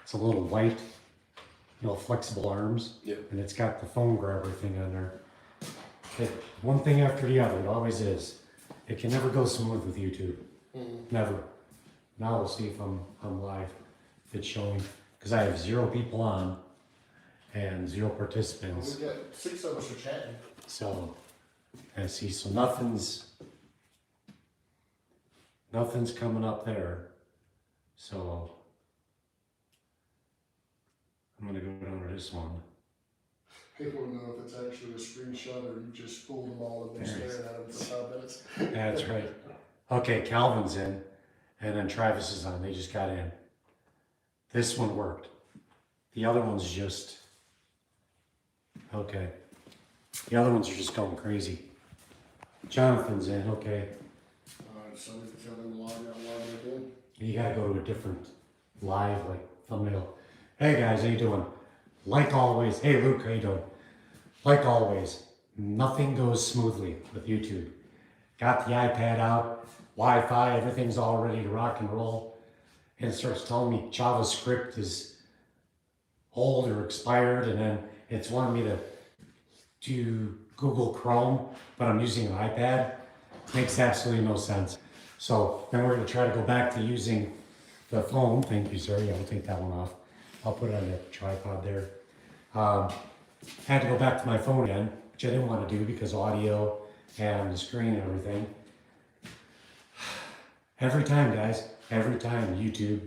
It's a little white, flexible arms. Yep. And it's got the phone grabber thing on there. One thing after the other, it always is. It can never go smooth with YouTube. Never. Now we'll see if I'm live, if it's showing, because I have 0 people on and 0 participants. We've got 6 of us are chatting. So, and see, so nothing's coming up there. So I'm gonna go down to this one. People want to know if it's actually a screenshot or you just fooled them all and been There it is. staring at them for 5 minutes. That's right. Okay, Calvin's in, and then Travis is on. They just got in. This one worked. The other one's just okay. The other ones are just going crazy. Jonathan's in. Okay, Somebody can tell them to log out, log in. you gotta go to a different live like thumbnail. Hey guys, how you doing? Like always. Hey Luke, how you doing? Like always, nothing goes smoothly with YouTube. Got the iPad out, Wi-Fi, everything's all ready to rock and roll. And it starts telling me JavaScript is old or expired, and then it's wanting me to do Google Chrome, but I'm using an iPad. Makes absolutely no sense. So then we're gonna try to go back to using the phone. Thank you, sir. Yeah, we'll take that one off. I'll put it on the tripod there. Had to go back to my phone again, which I didn't want to do because audio and the screen and everything. Every time, guys, every time YouTube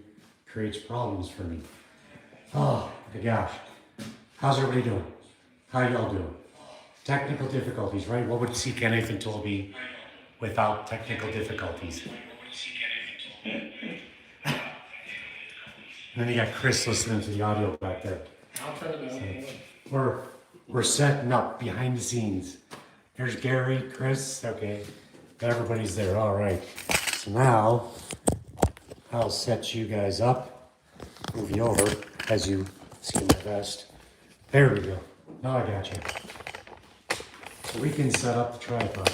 creates problems for me. Oh my gosh. How's everybody doing? How y'all doing? Technical difficulties, right? What would CK Nathan told me without technical difficulties? And then you got Chris listening to the audio back there. I'll turn it on. We're setting up behind the scenes. There's Gary, Chris, okay. Everybody's there, all right. So now, I'll set you guys up. Move you over as you see my vest. There we go. Now I got you. So we can set up the tripod.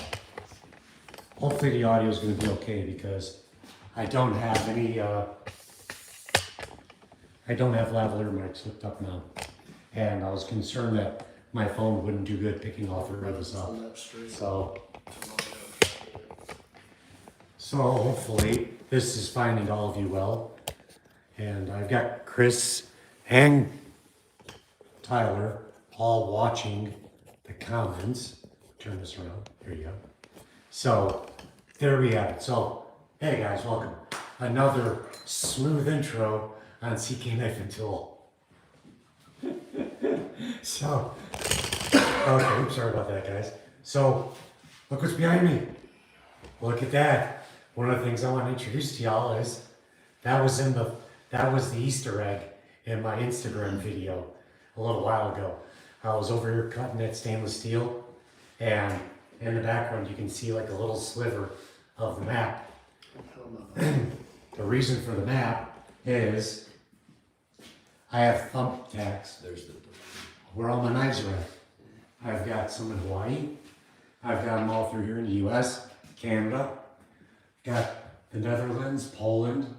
Hopefully the audio is going to be okay because I don't have any, I don't have lavalier mics hooked up now. And I was concerned that my phone wouldn't do good picking all 3 of us up. On that street. So hopefully this is finding all of you well. And I've got Chris and Tyler all watching the comments. Turn this around. There you go. So there we have it. So hey guys, welcome. Another smooth intro on CK Knife and Tool. So, okay, I'm sorry about that, guys. So, look what's behind me. Look at that. One of the things I want to introduce to y'all is that was the Easter egg in my Instagram video a little while ago. I was over here cutting that stainless steel, and in the background you can see like a little sliver of the map. The reason for the map is I have thumbtacks. There's the. Where all my knives are at. I've got some in Hawaii. I've got them all through here in the US, Canada. Got the Netherlands, Poland,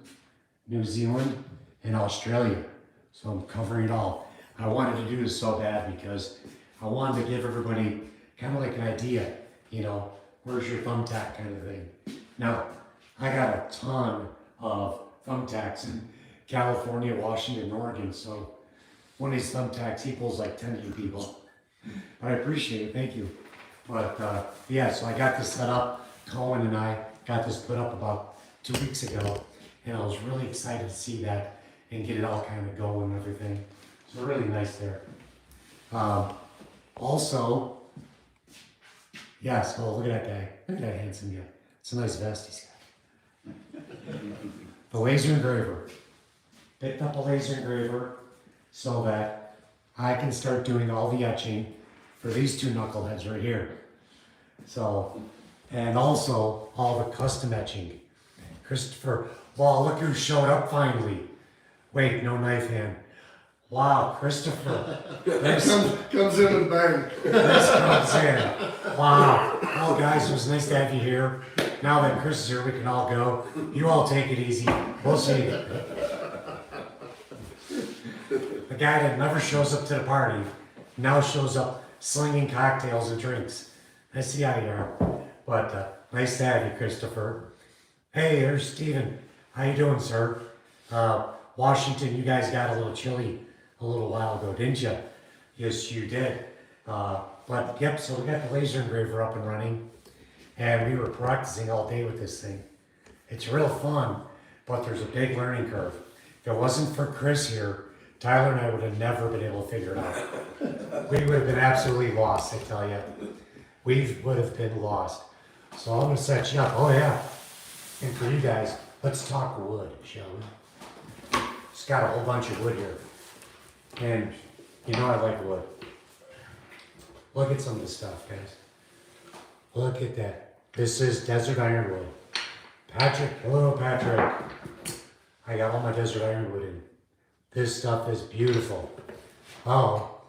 New Zealand, and Australia. So I'm covering it all. I wanted to do this so bad because I wanted to give everybody kind of like an idea, where's your thumbtack kind of thing. Now, I got a ton of thumbtacks in California, Washington, Oregon, so one of these thumbtacks equals like 10 of you people. I appreciate it, thank you. But yeah, so I got this set up. Cohen and I got this put up about 2 weeks ago, and I was really excited to see that and get it all kind of going and everything. So really nice there. Also, yeah, so look at that guy. Look at that handsome guy. It's a nice vest he's got. The laser engraver. Picked up a laser engraver so that I can start doing all the etching for these 2 knuckleheads right here. So, and also all the custom etching. Christopher, wow, look who showed up finally. Wait, no knife hand. Wow, Christopher. This Comes in and bang. comes in. Wow. Well, guys, it was nice to have you here. Now that Chris is here, we can all go. You all take it easy. We'll see you. The guy that never shows up to the party now shows up slinging cocktails and drinks. I see how you are. But nice to have you, Christopher. Hey, there's Steven. How you doing, sir? Washington, you guys got a little chilly a little while ago, didn't you? Yes, you did. But yep, so we got the laser engraver up and running, and we were practicing all day with this thing. It's real fun, but there's a big learning curve. If it wasn't for Chris here, Tyler and I would have never been able to figure it out. We would have been absolutely lost, I tell you. We would have been lost. So I'm gonna set you up. Oh yeah. And for you guys, let's talk wood, shall we? Just got a whole bunch of wood here. And you know I like wood. Look at some of this stuff, guys. Look at that. This is desert ironwood. Patrick, hello Patrick. I got all my desert ironwood in. This stuff is beautiful. Oh,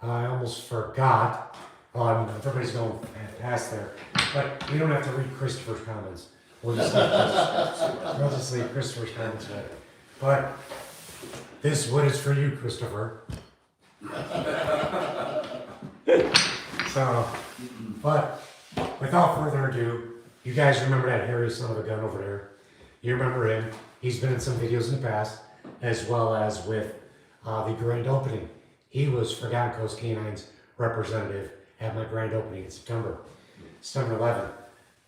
I almost forgot. Everybody's going past there. But we don't have to read Christopher's comments. We'll just leave Christopher's comments right. But this wood is for you, Christopher. So, but without further ado, you guys remember that hairy son of a gun over there? You remember him? He's been in some videos in the past, as well as with the grand opening. He was Forgotten Coast Canine's representative at my grand opening in September 11th.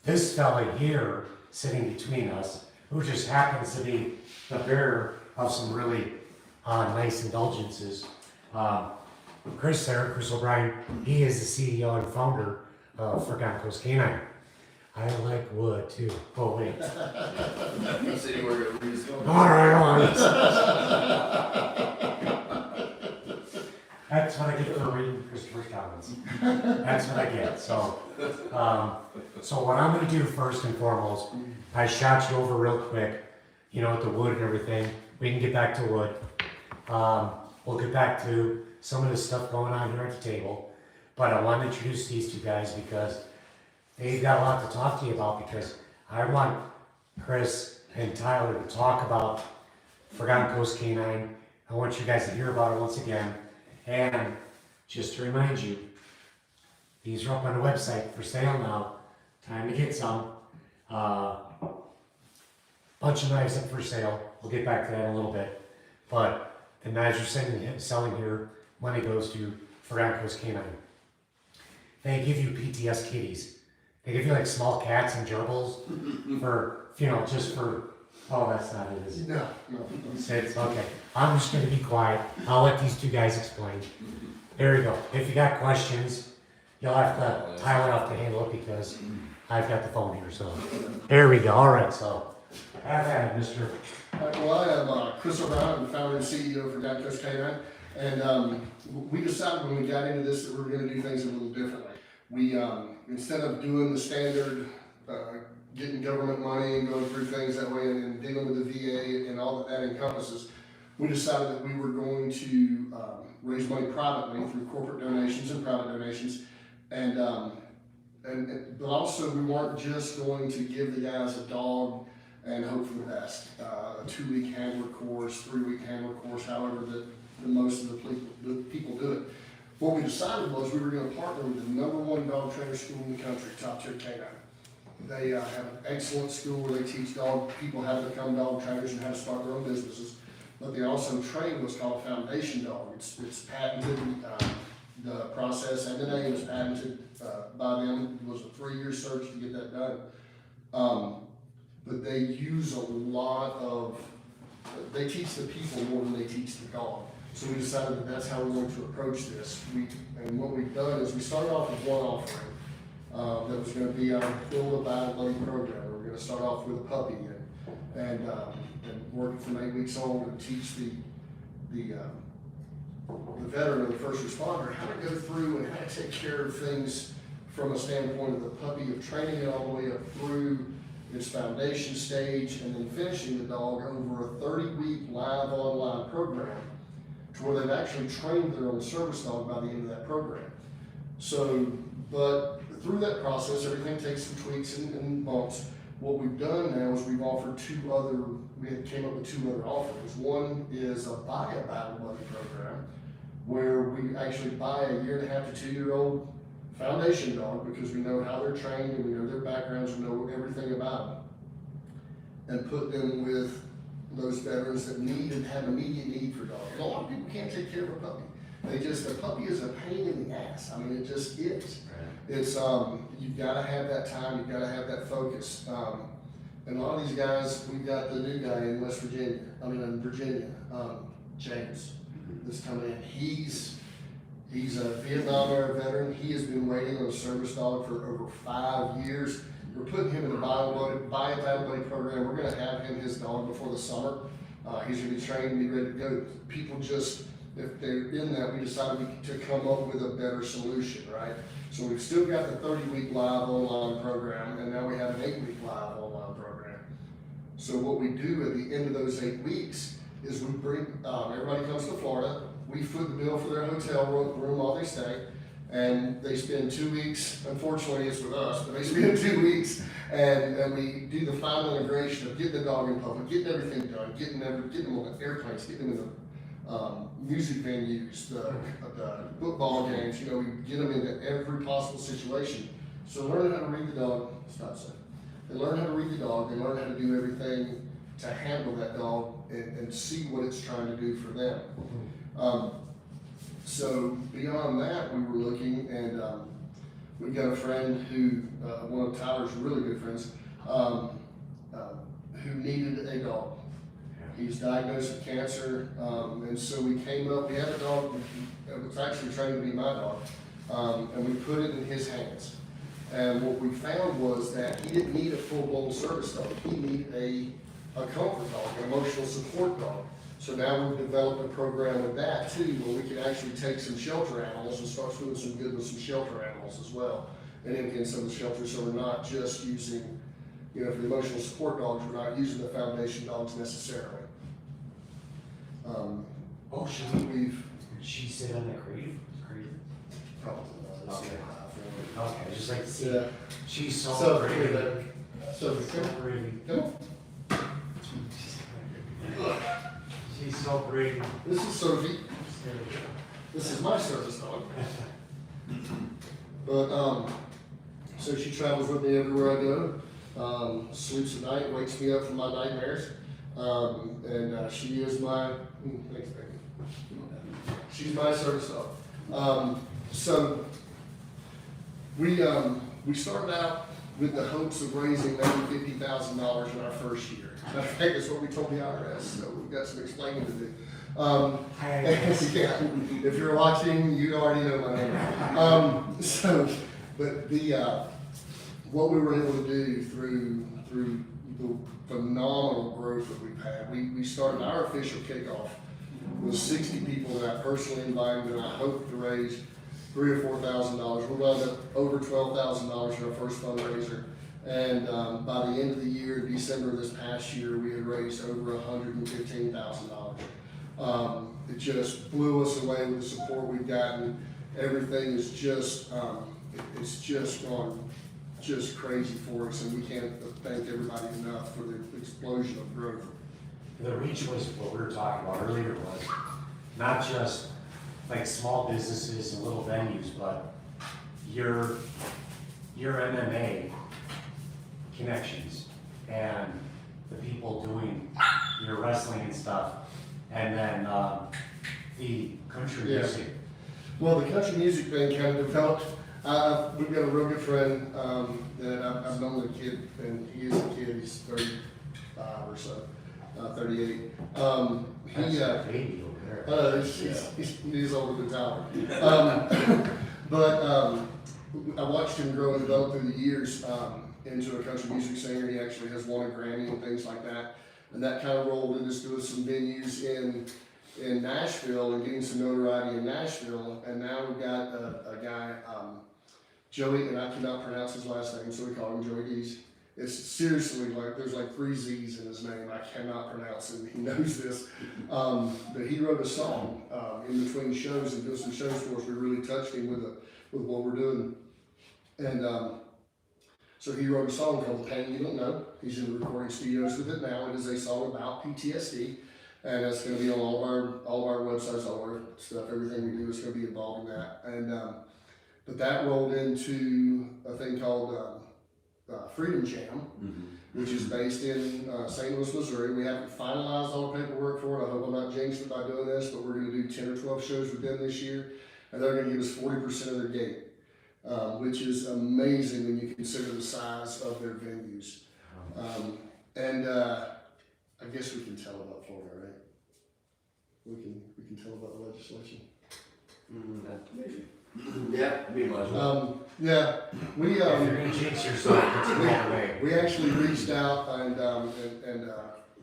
This fella here, sitting between us, who just happens to be the bearer of some really nice indulgences. Chris O'Brien, he is the CEO and founder of Forgotten Coast Canine. I like wood too. Oh wait. All right. That's what I get for reading Christopher's comments. That's what I get. So what I'm going to do first and foremost, I shot you over real quick, you know, with the wood and everything. We can get back to wood. We'll get back to some of the stuff going on here at the table. But I want to introduce these two guys because they've got a lot to talk to you about, because I want Chris and Tyler to talk about Forgotten Coast Canine. I want you guys to hear about it once again. And just to remind you, these are up on the website for sale now. Time to get some. Bunch of knives up for sale. We'll get back to that in a little bit. But the knives are selling here. Money goes to Forgotten Coast Canine. They give you PTS kitties. They give you like small cats and gerbils for, you know, just for, oh, that's not it, is it? No. It's okay. I'm just going to be quiet. I'll let these two guys explain. There you go. If you got questions, you'll have to, Tyler will have to handle it because I've got the phone here. So there we go. All right. So have at it, Mr. Well, I am Chris O'Brien. I'm the founder and CEO for Forgotten Coast Canine. And we decided when we got into this that we were going to do things a little differently. We, instead of doing the standard, getting government money and going through things that way and dealing with the VA and all that encompasses, we decided that we were going to raise money privately through corporate donations and private donations. But also we weren't just going to give the guys a dog and hope for the best. A 2-week handler course, 3-week handler course, however the most of the people do it. What we decided was we were going to partner with the #1 dog trainer school in the country, Top Tier Canine. They have an excellent school where they teach people how to become dog trainers and how to start their own businesses. But they also train what's called Foundation Dog. It's patented, the process and the name is patented by them. It was a 3-year search to get that done. But they use a lot of, they teach the people more than they teach the dog. So we decided that that's how we're going to approach this. And what we've done is we started off with one offering that was going to be our Build a Battle Buddy program. We're going to start off with a puppy and working from 8 weeks old and teach the veteran or the first responder how to go through and how to take care of things from a standpoint of the puppy, of training it all the way up through its foundation stage and then finishing the dog over a 30-week live online program to where they've actually trained their own service dog by the end of that program. So, but through that process, everything takes some tweaks and bumps. What we've done now is we've offered we came up with 2 other offerings. One is a Buy a Battle Buddy program. where we actually buy a 1.5 to 2-year-old foundation dog because we know how they're trained and we know their backgrounds, we know everything about them, and put them with those veterans that need and have immediate need for dogs. And a lot of people can't take care of a puppy. A puppy is a pain in the ass. I mean, it just is. It's, you've gotta have that time, you've gotta have that focus. And a lot of these guys, we've got the new guy in in Virginia, James, that's coming in. He's a Vietnam era veteran. He has been waiting on a service dog for over 5 years. We're putting him in a buy a battle buddy program. We're gonna have him his dog before the summer. He's gonna be trained and be ready to go. People just, if they're in that, we decided to come up with a better solution, right? So we've still got the 30-week live online program, and now we have an 8-week live online program. So what we do at the end of those 8 weeks is we bring, everybody comes to Florida, we foot the bill for their hotel room while they stay, and they spend 2 weeks, unfortunately it's with us, but they spend 2 weeks, and we do the final integration of getting the dog in public, getting everything done, getting them on the airplanes, getting them in the music venues, the football games, we get them into every possible situation. So learn how to read the dog, stop saying. They learn how to read the dog, they learn how to do everything to handle that dog and see what it's trying to do for them. So beyond that, we were looking, and we've got a friend who, one of Tyler's really good friends, who needed a dog. He's diagnosed with cancer, and so we had a dog that was actually trained to be my dog, and we put it in his hands. And what we found was that he didn't need a full-blown service dog. He needed a comfort dog, an emotional support dog. So now we've developed a program with that too, where we can actually take some shelter animals and start doing some good with some shelter animals as well. And in some of the shelters, so we're not just using, for the emotional support dogs, we're not using the foundation dogs necessarily. Should she sit on the crate? Probably not. Okay. Okay, I just like to see. Yeah. She's so pretty. So pretty. Come on. She's so pretty. This is Sophie. This is my service dog. But so she travels with me everywhere I go. Sleeps at night, wakes me up from my nightmares. And she is my thanks, baby. She's my service dog. So we started out with the hopes of raising maybe $50,000 in our first year. Matter of fact, that's what we told the IRS. So we've got some explaining to do. Yeah, if you're watching, you already know my name. But what we were able to do through the phenomenal growth that we've had, we started our official kickoff with 60 people that I personally invited, and I hope to raise $3,000 or $4,000. We're running up over $12,000 in our first fundraiser. And by the end of the year, December of this past year, we had raised over $115,000. It just blew us away with the support we've gotten. Everything is just, it's just gone just crazy for us, and we can't thank everybody enough for the explosion of growth. The reach was what we were talking about earlier, was not just like small businesses and little venues, but your MMA connections and the people doing your wrestling and stuff, and then the country music. Well, the country music thing kind of developed. We've got a real good friend that I've known the kid, and he is a kid. He's 35 or so, 38. That's a baby over there. He's older than Tyler. But I watched him grow and develop through the years into a country music singer. He actually has won a Grammy and things like that. And that kind of rolled into us doing some venues in Nashville and getting some notoriety in Nashville. And now we've got a guy, Joey, and I cannot pronounce his last name, so we call him Joey Dees. It's seriously like, there's like 3 Z's in his name. I cannot pronounce it. He knows this. But he wrote a song in between shows and doing some shows for us. We really touched him with what we're doing. And so he wrote a song called Pain You Don't Know. He's in the recording studios with it now. It is a song about PTSD. And it's gonna be on all of our websites, all of our stuff, everything we do is gonna be involved in that. And, but that rolled into a thing called, Freedom Jam, which is based in St. Louis, Missouri. We haven't finalized all the paperwork for it. I hope I'm not jinxing it by doing this, but we're gonna do 10 or 12 shows with them this year, and they're gonna give us 40% of their gate, which is amazing when you consider the size of their venues. I guess we can tell about Florida, right? We can tell about the legislation. Maybe. Yeah, we might as well. Yeah, we If you're gonna jinx yourself, it's the right way. we actually reached out and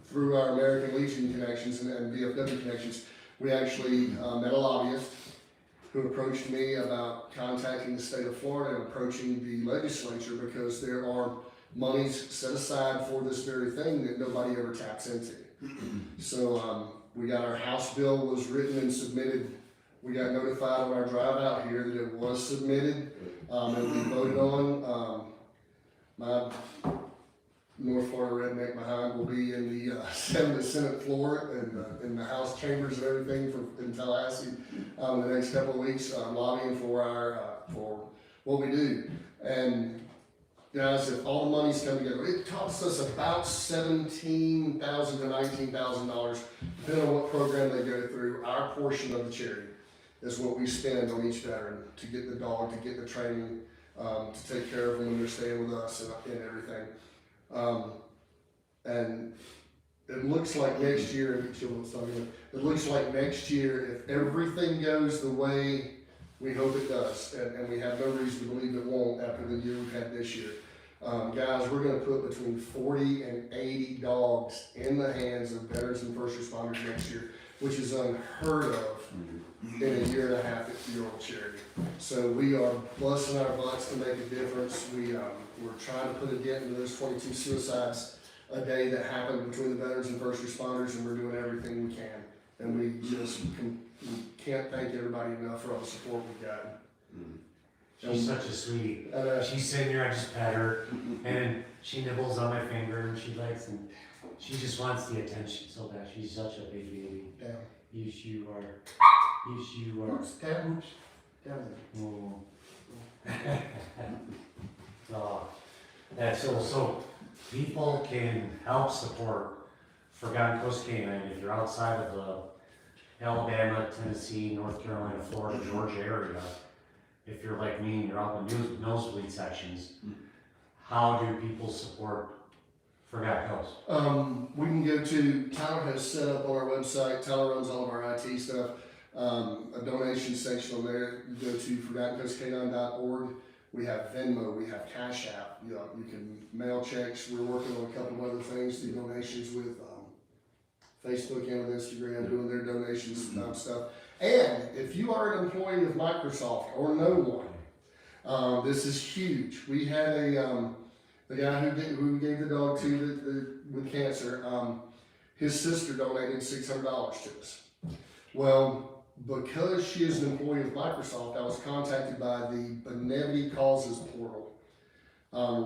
through our American Legion connections and VFW connections, we actually met a lobbyist who approached me about contacting the state of Florida and approaching the legislature because there are monies set aside for this very thing that nobody ever taps into. So we got our House bill was written and submitted. We got notified on our drive out here that it was submitted and we voted on. My North Florida redneck behind will be in the Senate floor and in the House chambers and everything in Tallahassee the next couple of weeks, lobbying for what we do. And guys, if all the money's come together, it costs us about $17,000 to $19,000, depending on what program they go through. Our portion of the charity is what we spend on each veteran to get the dog, to get the training, to take care of them when they're staying with us and everything. And it looks like next year, it looks like next year, if everything goes the way we hope it does, and we have no reason to believe it won't after the year we've had this year. Guys, we're gonna put between 40 and 80 dogs in the hands of veterans and first responders next year, which is unheard of in a year and a half at the old charity. So we are busting our butts to make a difference. We're trying to put a dent into those 22 suicides a day that happen between the veterans and first responders, and we're doing everything we can. And we just we can't thank everybody enough for all the support we've gotten. She's such a sweetie. She's sitting here, I just pet her, and she nibbles on my finger, and she likes, and she just wants the attention so bad. She's such a big baby. Down. Yes, you are. Yes, you are. Oops, down. Down there. Oh. Oh, that's so people can help support Forgotten Coast Canine if you're outside of the Alabama, Tennessee, North Carolina, Florida, Georgia area. If you're like me and you're out in the nosebleed sections, how do people support Forgotten Coast? We can go to, Tyler has set up on our website, Tyler runs all of our IT stuff, a donation section on there. You go to ForgottenCoastCanine.org. We have Venmo, we have Cash App, you can mail checks. We're working on a couple of other things, do donations with Facebook and with Instagram, doing their donations stuff. And if you are an employee of Microsoft or no one, this is huge. We had the guy who gave the dog to with cancer, his sister donated $600 to us. Well, because she is an employee of Microsoft, I was contacted by the Benevity Causes portal,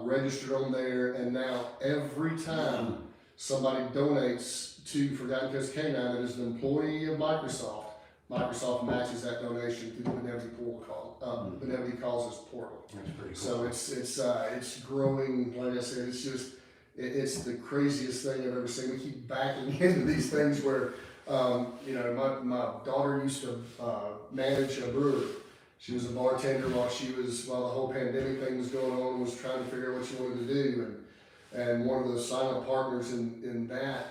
registered on there, and now every time somebody donates to Forgotten Coast Canine that is an employee of Microsoft, Microsoft matches that donation through the Benevity portal Benevity Causes portal. That's pretty So cool. it's growing. Like I said, it's the craziest thing I've ever seen. We keep backing into these things where. My daughter used to manage a brewery. She was a bartender while the whole pandemic thing was going on, and was trying to figure out what she wanted to do. And one of the silent partners in that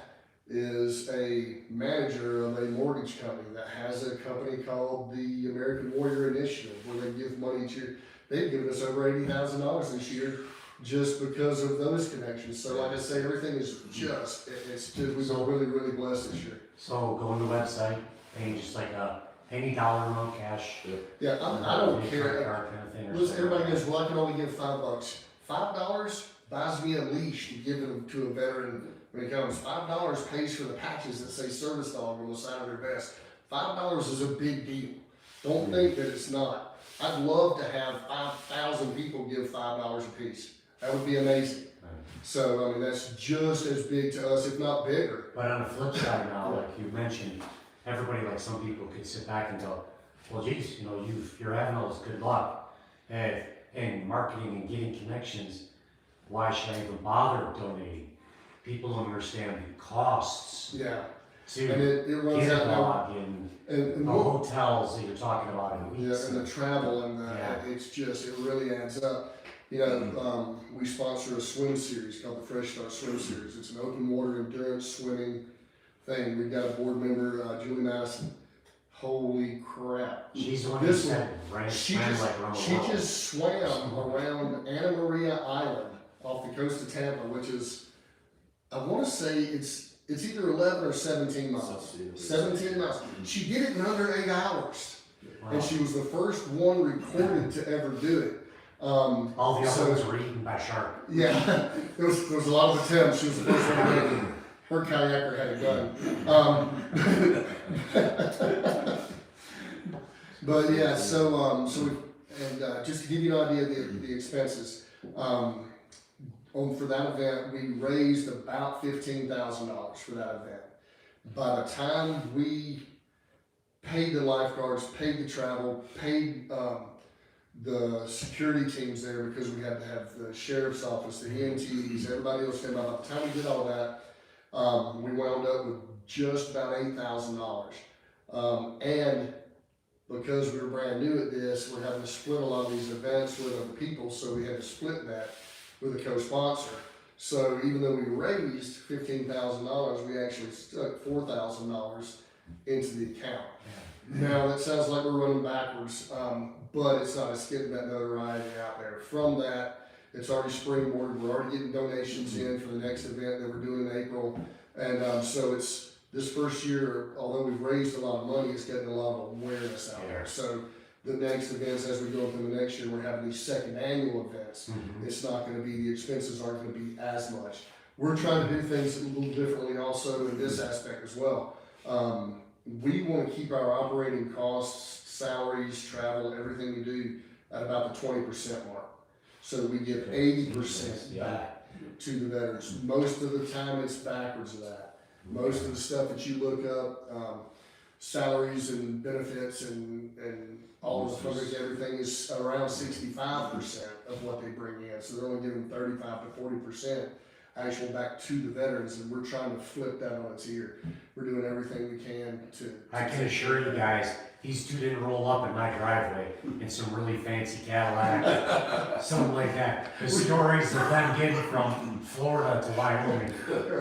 is a manager of a mortgage company that has a company called the American Warrior Initiative, where they give money to. They've given us over $80,000 this year just because of those connections. So like I say, everything is it's just we've been really, really blessed this year. So go on the website, paying just like any dollar amount cash. Yeah, I don't care. Kind of thing or Listen, something. everybody goes, well, I can only give $5. $5 buys me a leash to give them to a veteran when it comes. $5 pays for the patches that say service dog on the side of their vest. $5 is a big deal. Don't think that it's not. I'd love to have 5,000 people give $5 a piece. That would be amazing. So, I mean, that's just as big to us, if not bigger. But on the flip side now, like you mentioned, everybody, like some people could sit back and go, well, geez, you know, you're having all this good luck and marketing and getting connections. Why should I even bother donating? People don't understand the costs Yeah. to And it runs get a out now. dog and And the what, hotels that you're talking about in yeah, weeks. and the travel and the, Yeah. it's just, it really adds up. You know, we sponsor a swim series called the Fresh Start Swim Series. It's an open water endurance swimming thing. We've got a board member, Julie Madison. Holy crap. She's the one who This said, right? She Swam just, like around the she world. just swam around Anna Maria Island off the coast of Tampa, which is, I want to say it's either 11 or 17 miles. 17 miles. She did it in under 8 hours. Wow. And she was the first one recorded to ever do it. All the so- other ones were eaten by shark. Yeah, there was a lot of attempts. She was the first one to do it. Her kayaker had a gun. But yeah, so just to give you an idea of the expenses, for that event, we raised about $15,000 for that event. By the time we paid the lifeguards, paid the travel, paid the security teams there, because we had to have the sheriff's office, the EMTs, everybody else came by. By the time we did all that, we wound up with just about $8,000. And because we were brand new at this, we're having to split a lot of these events with other people, so we had to split that with a co-sponsor. So even though we raised $15,000, we actually stuck $4,000 into the account. Now, that sounds like we're running backwards, but it's not. It's getting that notoriety out there. From that, it's already springboarded. We're already getting donations in for the next event that we're doing in April. And so it's this first year, although we've raised a lot of money, it's getting a lot of awareness out there. So the next events, as we go through the next year, we're having these second annual events. It's not going to be, the expenses aren't going to be as much. We're trying to do things a little differently also in this aspect as well. We want to keep our operating costs, salaries, travel, everything we do at about the 20% mark. So that we give 80% back to the veterans. Most of the time it's backwards of that. Most of the stuff that you look up, salaries and benefits and all of the fundraising, everything is around 65% of what they bring in. So they're only giving 35 to 40% actual back to the veterans, and we're trying to flip that on its ear. We're doing everything we can to. I can assure you guys, these two didn't roll up in my driveway in some really fancy Cadillac, something like that. The stories of them getting from Florida to Wyoming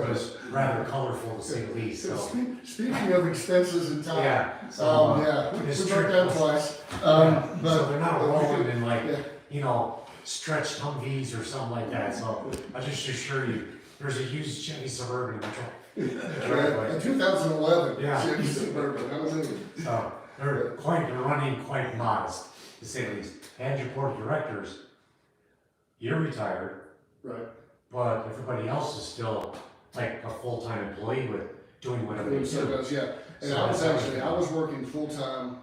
was rather colorful to say the least, so. Speaking of expenses and time, Yeah, so, we this broke trip down was- twice. So they're not rolling in like, Yeah. you know, stretched Humvees or something like that, so I just assure you, there's a used Chevy Suburban in the driveway. A 2011 Yeah. Chevy Suburban, hallelujah. So they're running quite modest, to say the least. And your board of directors, you're retired, Right. but everybody else is still like a full-time employee with doing whatever they So do. does, yeah. And So I was that's actually, I was working full-time,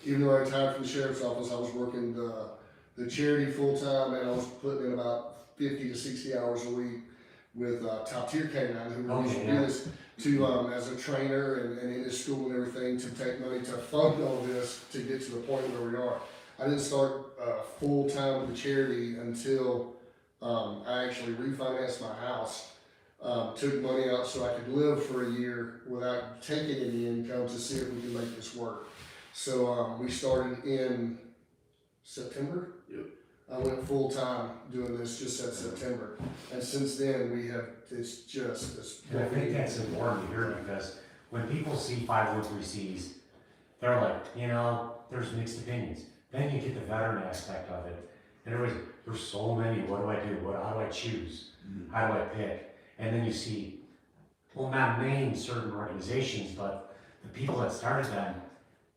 even though I retired from the sheriff's office, I was working the charity full-time, and I was putting in about 50 to 60 hours a week with Top Tier K9, who Okay, used to yeah. do this to, as a trainer and in his school and everything, to take money to fund all this to get to the point where we are. I didn't start full-time with the charity until I actually refinanced my house. Took money out so I could live for a year without taking any income to see if we could make this work. So we started in September. Yep. I went full time doing this just at September, and since then we have it's just this. And I think that's important to hear because when people see 513Cs, they're like, you know, there's mixed opinions. Then you get the veteran aspect of it, and there's so many. What do I do? How do I choose? How do I pick? And then you see, well, not name certain organizations, but the people that started them,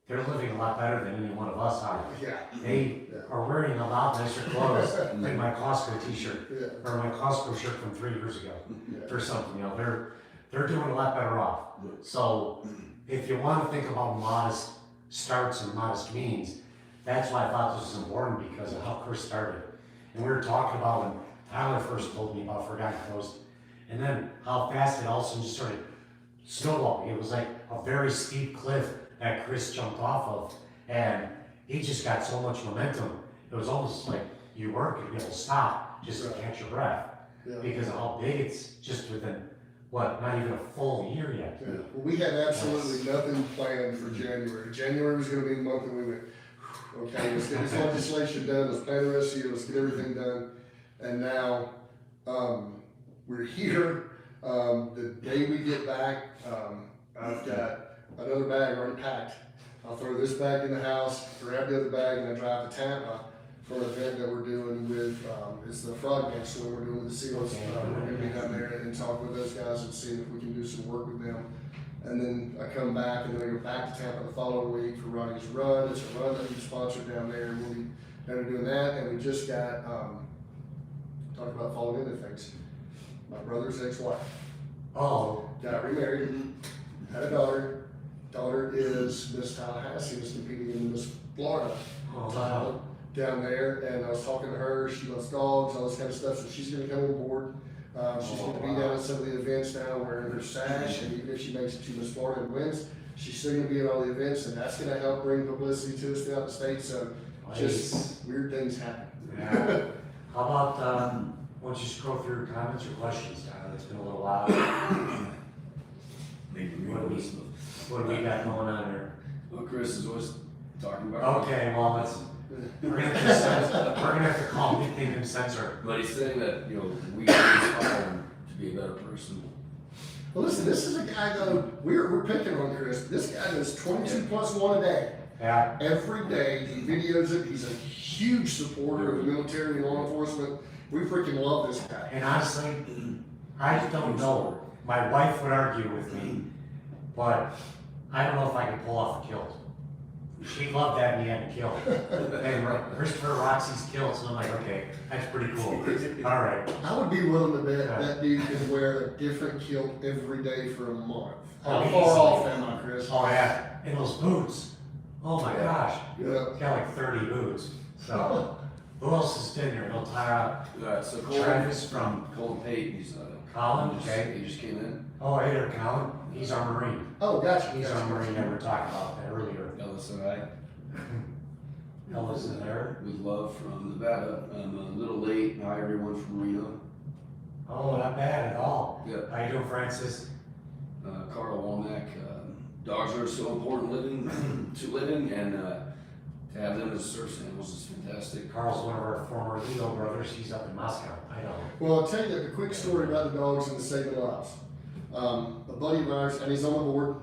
they're living a lot better than any one of us are. Yeah. They are wearing a lot nicer clothes than my Costco t-shirt Yeah. or my Costco shirt from 3 years ago Yeah. or something. You know, they're doing a lot better off. So if you want to think about modest starts and modest means, that's why I thought this was important because of how Chris started. And we were talking about when Tyler first told me about Forgotten Coast, and then how fast it all of a sudden just started snowballing. It was like a very steep cliff that Chris jumped off of, and he just got so much momentum. It was almost like you weren't gonna be able to stop just to catch your breath Yeah. because of how big it's just within, what, not even a full year yet. Yeah. Well, we had absolutely nothing planned for January. January was gonna be the month that we went, "Whew, okay, let's get this legislation done, let's plan the rest of the year, let's get everything done." And now, we're here. The day we get back, I've got another bag already packed. I'll throw this bag in the house, grab the other bag, and I drive to Tampa for an event that we're doing with, it's the Frog Dance Swim we're doing with the SEALs. We're gonna be down there and talk with those guys and see if we can do some work with them. And then I come back and then I go back to Tampa the following week for Ronnie's Run. It's a run that we sponsored down there, and we'll be down there doing that. And we just got, talking about falling into things. My brother's ex-wife Oh, got remarried, had a daughter. Daughter is Miss Tallahassee, is competing in Miss Florida oh, title down there. And I was talking to her, she loves dogs, all this kind of stuff, so she's gonna come on board. She's gonna be down at some of the events now wearing her sash, and even if she makes it to Miss Florida and wins, she's still gonna be at all the events, and that's gonna help bring publicity to us throughout the state, so just weird things happen. Yeah. How about, why don't you scroll through your comments or questions, Tyler? It's been a little while. Maybe What do we got going on here? Well, Chris is always talking about. Okay, well, we're gonna have to call nickname him censor. But he's saying that, we inspire him to be a better person. Well, listen, this is a guy though, we're picking on Chris. This guy does 22 plus 1 a day. Yeah. Every day, he videos it. He's a huge supporter of the military and law enforcement. We freaking love this guy. And honestly, I don't know. My wife would argue with me, but I don't know if I could pull off a kilt. She loved that me having a kilt. And Christopher Roxy's kilts, and I'm like, okay, that's pretty cool. All right. I would be willing to bet that dude can wear a different kilt every day for a month. How far off am I, Chris? Oh yeah, and those boots. Oh my gosh. Yeah. He's got like 30 boots. So who else is in there? No Tyra. So Travis from Colin Pate, he's Colin. Okay. he just came in. Oh, hey there, Colin. He's our Marine. Oh, gotcha. He's our Marine that we were talking about that earlier. Ellis and I, Ellis in there. with love from Nevada. I'm a little late. Hi everyone from Reno. Oh, not bad at all. Yeah. How you doing, Francis? Carl Womack. Dogs are so important to living, and to have them as service animals is fantastic. Carl's one of our former Leo brothers. He's up in Moscow. I know. Well, I'll tell you a quick story about the dogs and the saving lives. A buddy of ours, and he's on the board,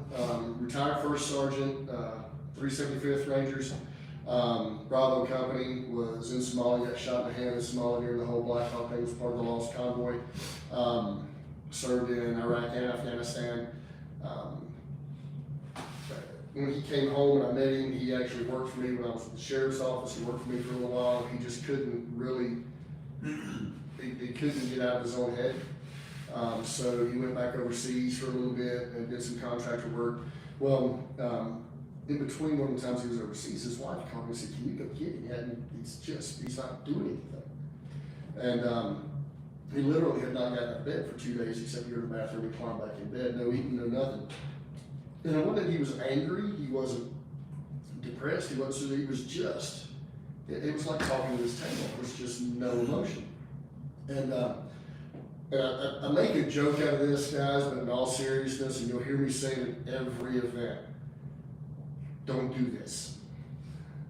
retired first sergeant, 375th Rangers, Bravo Company, was in Somalia, got shot in the hand in Somalia during the whole Black Hawk thing, was part of the lost convoy, served in Iraq and Afghanistan. When he came home and I met him, he actually worked for me when I was at the sheriff's office. He worked for me for a little while. He just couldn't really, he couldn't get out of his own head. So he went back overseas for a little bit and did some contractor work. Well, in between one of the times he was overseas, his wife called me and said, "Can you go get him? He's not doing anything." And he literally had not gotten out of bed for 2 days except to go to the bathroom and climb back in bed. No eating, no nothing. And it wasn't that he was angry, he wasn't depressed, he was just, it was like talking to this table, there was just no emotion. And I make a joke out of this, guys, but in all seriousness, and you'll hear me say it at every event, don't do this.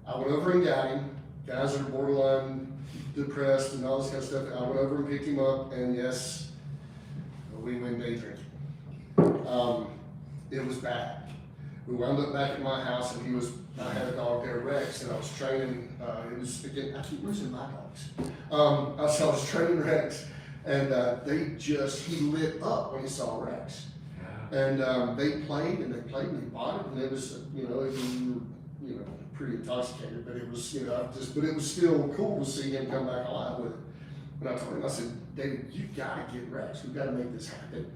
I went over and got him, guys that are borderline depressed and all this kind of stuff, I went over and picked him up, and yes, we went day drinking. It was bad. We wound up back at my house, and I had a dog there, Rex, and I was training, I keep losing my dogs. I was training Rex, and he lit up when he saw Rex. Yeah. And they played, and they bonded, and it was, we were, pretty intoxicated, but it was, but it was still cool to see him come back alive with it. And I told him, I said, "David, you gotta get Rex, we've gotta make this happen."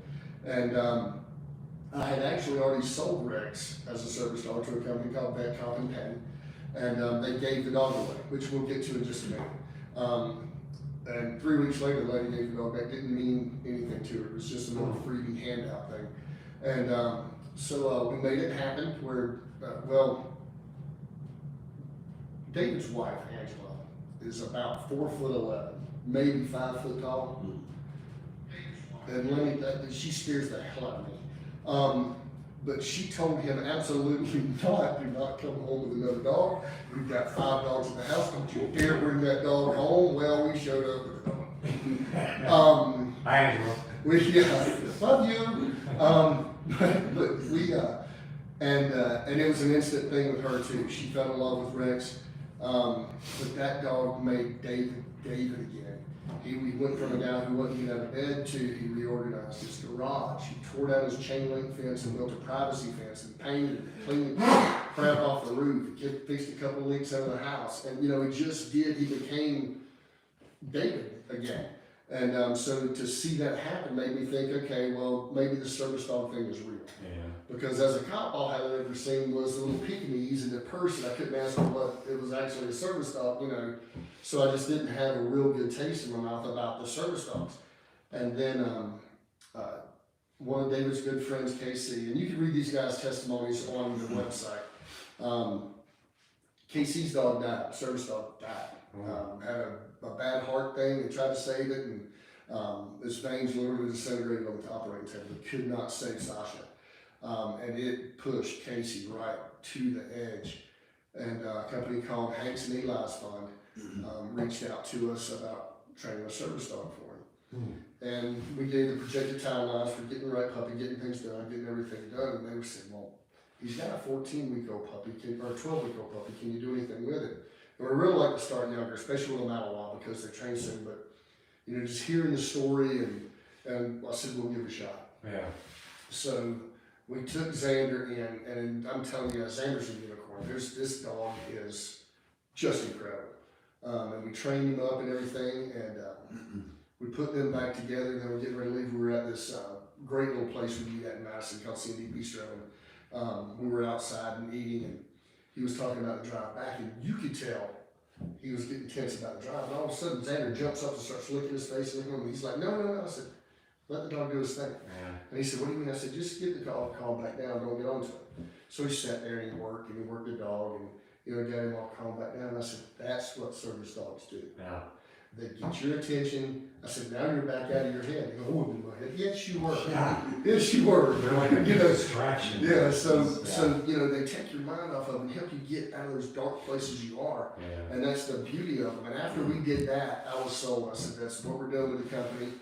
And, I had actually already sold Rex as a service dog to a company called Vet Comp and Pen, and they gave the dog away, which we'll get to in just a minute. And 3 weeks later, the lady gave the dog back. Didn't mean anything to her. It was just a little freebie handout thing. And so we made it happen where, David's wife, Angela, is about 4'11", maybe 5 foot tall. And let me, she scares the hell out of me. But she told him absolutely not, do not come home with another dog. We've got 5 dogs in the house. Don't you dare bring that dog home. Well, we showed up with the dog. Hi, Angela. Love you. But we, and it was an instant thing with her too. She fell in love with Rex. But that dog made David again. We went from a guy who wouldn't get out of bed to he reorganized his garage. He tore down his chain link fence and built a privacy fence and painted it, cleaned the crap off the roof. He fixed a couple of leaks out of the house. And he became David again. And so to see that happen made me think, okay, well, maybe the service dog thing is real. Yeah. Because as a cop, all I had ever seen was the little Pekingese in the person. I couldn't ask her what it was actually a service dog, So I just didn't have a real good taste in my mouth about the service dogs. And then one of David's good friends, KC, and you can read these guys' testimonies on the website. KC's dog died, service dog died. Had a bad heart thing. They tried to save it, and his veins literally disintegrated on the operating table. They could not save Sasha. And it pushed Casey right to the edge. And a company called Hanks and Eli's Fund reached out to us about training a service dog for him. And we gave the projected timelines for getting the right puppy, getting things done, getting everything done. And they were saying, well, he's got a 14-week-old puppy, or a 12-week-old puppy. Can you do anything with it? And we really like to start younger, especially with a Malinois because they're trained soon. But, just hearing the story, and I said, we'll give it a shot. Yeah. So we took Xander in, and I'm telling you, Xander's a unicorn. This dog is just incredible. And we trained him up and everything, and we put them back together. Then we're getting ready to leave. We were at this great little place we eat at in Madison called C&D Bistro, and we were outside and eating, and he was talking about the drive back, and you could tell he was getting tense about the drive. And all of a sudden, Xander jumps up and starts licking his face, and he's like, no. I said, let the dog do his thing. Yeah. And he said, what do you mean? I said, just get the dog calm back down, don't get onto it. So he sat there and he worked the dog, and got him all calm back down. And I said, that's what service dogs do. Yeah. They get your attention. I said, now you're back out of your head. He goes, oh, in my head. Yes, you were. Yeah. Yes, you were. They're like a distraction. Yeah, so they take your mind off of them and help you get out of those dark places you are. Yeah. And that's the beauty of them. And after we did that, I was sold. I said, that's what we're doing with the company.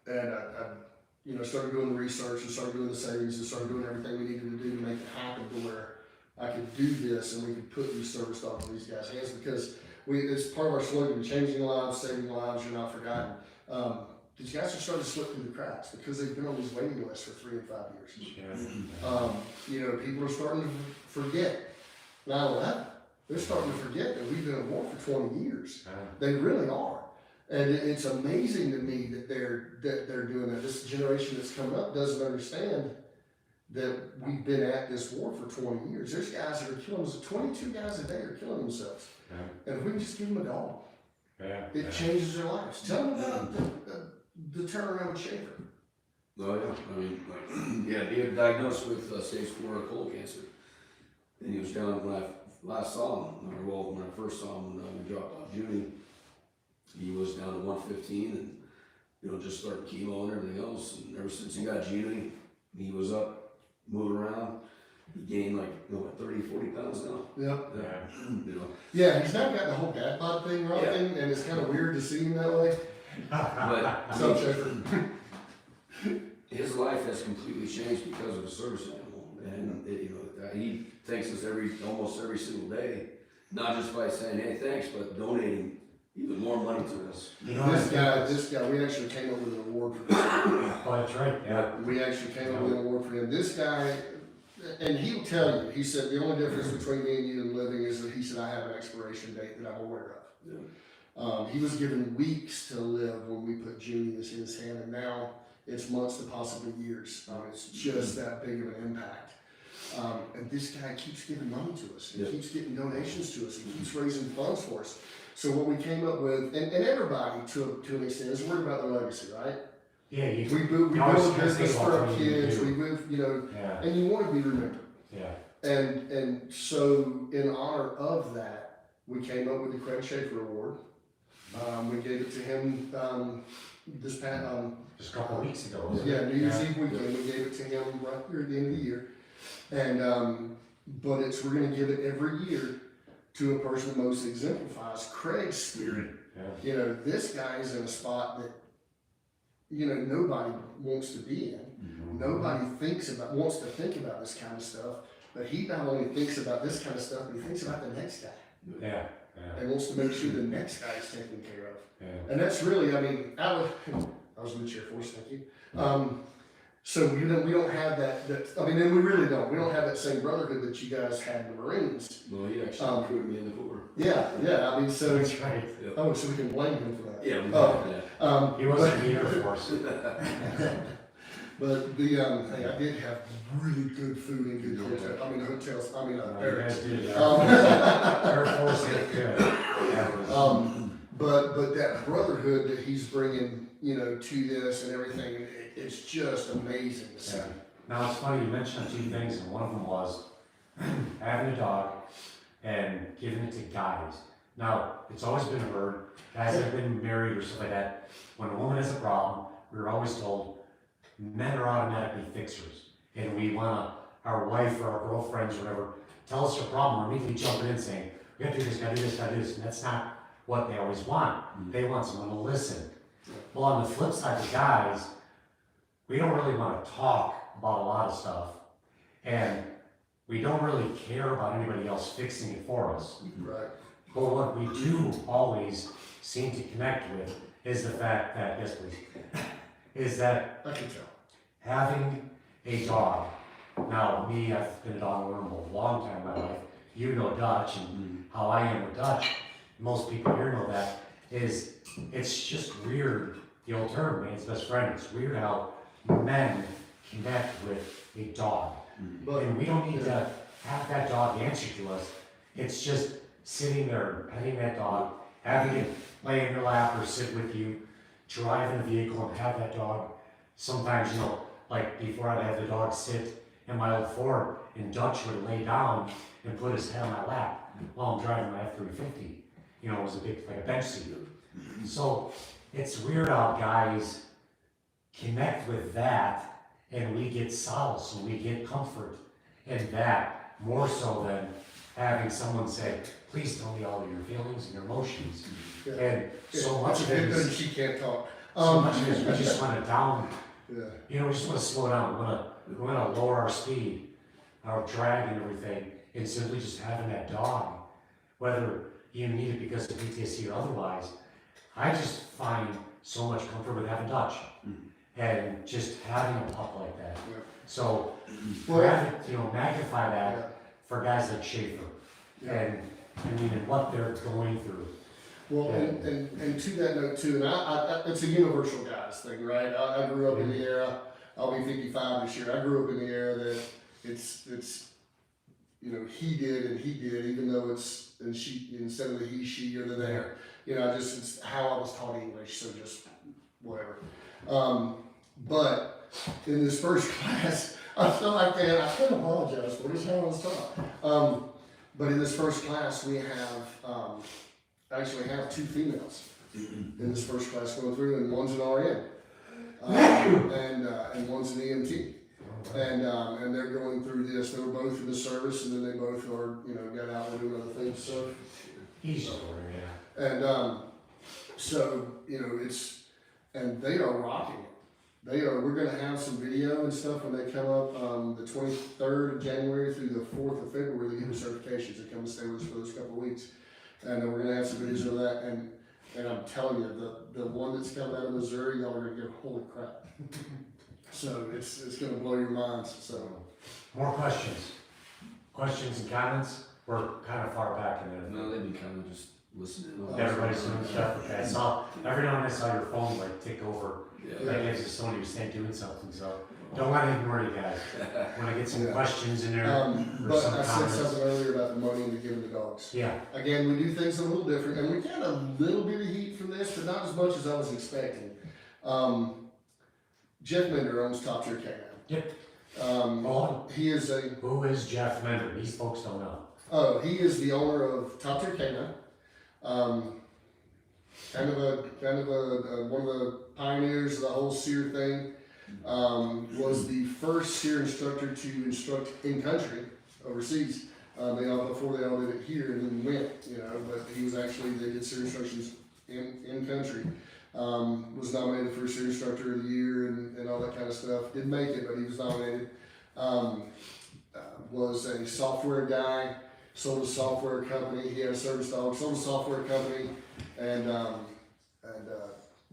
And I started doing the research and started doing the savings and started doing everything we needed to do to make it happen to where I could do this and we could put these service dogs in these guys' hands because it's part of our slogan, changing lives, saving lives, you're not forgotten. These guys are starting to slip through the cracks because they've been on these waiting lists for 3 and 5 years. Yeah. People are starting to forget 9/11. They're starting to forget that we've been at war for 20 years. They really are. And it's amazing to me that they're doing that. This generation that's coming up doesn't understand that we've been at this war for 20 years. There's guys that are killing us. 22 guys a day are killing themselves. Yeah. And if we can just give them a dog, Yeah. it changes their lives. Tell them about the turnaround with Schaefer. Oh, yeah. He was diagnosed with stage 4 colon cancer. And he was down when I last saw him, when I first saw him when we dropped off Junie. He was down to 115 and, just started chemo and everything else. And ever since he got Junie, he was up, moving around. He gained 30, 40 pounds now. Yeah. Yeah, he's not got the whole dad bod thing right thing, and it's kind of weird to see him that way. But So, Schaefer. his life has completely changed because of the service animal. And, he thanks us almost every single day, not just by saying, hey, thanks, but donating even more money to us. This guy, we actually came up with an award for this. Oh, that's right. Yeah. We actually came up with an award for him. This guy, and he'll tell you, he said the only difference between me and you and living is that he said I have an expiration date that I'm aware of. Yeah. He was given weeks to live when we put Junie in his hand, and now it's months to possibly years. It's just that big of an impact. And this guy keeps giving money to us, he Yeah. keeps getting donations to us, he keeps raising funds for us. So what we came up with, and everybody to an extent is worried about their legacy, right? Yeah, you, We build You always a kinda business think for about our what you kids, do. we move, you know, yeah, and you wanna be remembered. yeah. And so in honor of that, we came up with the Craig Schaefer Award. We gave it to him, this past, Just a couple of weeks ago, wasn't yeah, it? New Year's Eve weekend, we gave it to him right here at the end of the year. And, but we're gonna give it every year to a person that most exemplifies Craig's spirit. Yeah. You know, this guy is in a spot that, you know, nobody wants to be in. Nobody wants to think about this kind of stuff, but he not only thinks about this kind of stuff, but he thinks about the next guy. Yeah, yeah, And wants to make sure the next guy is taken care of. yeah. And that's really, I mean, I was in the Chair Force, thank you. So we don't have that, I mean, and we really don't. We don't have that same brotherhood that you guys had in the Marines. Well, he actually recruited me in the Corps. Yeah, I mean, so, That's right. oh, so we can blame him for that. Yeah, we Oh. did that. He wasn't in the Air Force. But the, hey, I did have really good food and good hotels, You guys barracks. did, Um, Air Force did good. That was- But that brotherhood that he's bringing, you know, to this and everything, it's just amazing to see. Yeah. Now, it's funny, you mentioned two things, and one of them was having a dog and giving it to guys. Now, it's always been heard, guys that have been married or stuff like that, when a woman has a problem, we were always told, men are automatically fixers. And we wanna, our wife or our girlfriends or whatever, tell us their problem, we're immediately jumping in saying, we gotta do this, gotta do this, gotta do this, and that's not what they always want. They want someone to listen. Well, on the flip side, the guys, we don't really want to talk about a lot of stuff, and we don't really care about anybody else fixing it for us. Right. But what we do always seem to connect with is the fact that, yes please, is that I can tell. having a dog. Now, me, I've been a dog owner a long time in my life. You know Dutch and how I am with Dutch. Most people here know that. Is it's just weird. The old term, man's best friend. It's weird how men connect with a dog. But And we don't need to have that dog answer to us. It's just sitting there, petting that dog, having it lay in your lap or sit with you, drive in the vehicle and have that dog. Sometimes, you know, like before I'd have the dog sit in my old Ford and Dutch would lay down and put his head on my lap while I'm driving my F-350. You know, it was a big, like a bench seat. So it's weird how guys connect with that and we get solace and we get comfort in that more so than having someone say, please tell me all of your feelings and your emotions. Yeah. And so much of it Good is, thing she can't talk. so much of it is we just want to down, Yeah. you know, we just want to slow down. We want to lower our speed, our drag and everything, and simply just having that dog, whether you need it because of PTSD or otherwise. I just find so much comfort with having Dutch and just having a pup like that. Yeah. So, Well, you know, magnify that Yeah. for guys like Schaefer Yeah. and I mean, and what they're going through. Well, and to that note too, and I it's a universal guys thing, right? I grew up in the era, I'll be 55 this year, I grew up in the era that it's, you know, he did and he did, even though it's, and she, instead of the he, she, or the there. You know, it's how I was taught English, so just whatever. But in this first class, I felt like that, I can't apologize for this, how I was taught. But in this first class, we have, actually have two females in this first class going through, and one's an RN. And one's an EMT. And they're going through this, they were both in the service, and then they both are, you know, got out and doing other things, so. He's over, yeah. And, so, you know, and they are rocking it. We're gonna have some video and stuff when they come up, the 23rd of January through the 4th of February, they get their certifications, they come and stay with us for those couple of weeks. And we're gonna have some videos of that, and I'm telling you, the one that's coming out of Missouri, y'all are gonna go, holy crap. So it's gonna blow your minds, so. More questions? Questions and comments? We're kind of far back in there. No, they've been kind of just listening. Everybody's doing stuff, okay, every now and then I saw your phone like tick over, Yeah. like it's just somebody was saying doing something, so. Don't want to ignore you guys. Want to get some Yeah. questions in there or But some I said comments. something earlier about the money and giving the dogs. Yeah, Again, we do things a little different, and we got a little bit of heat from this, but not as much as I was expecting. Jeff Linder owns Top Tier Canine. Yep. Um, he is who is Jeff Mender? These folks don't know. he is the owner of Top Tier Canine. Kind of a one of the pioneers of the whole SEER thing. Was the first SEER instructor to instruct in country overseas. Before they all did it here and then went, but he was actually, they did SEER instructions in country. Was nominated for SEER instructor of the year and all that kind of stuff. Didn't make it, but he was nominated. Was a software guy, sold a software company. He had a service dog, sold a software company, and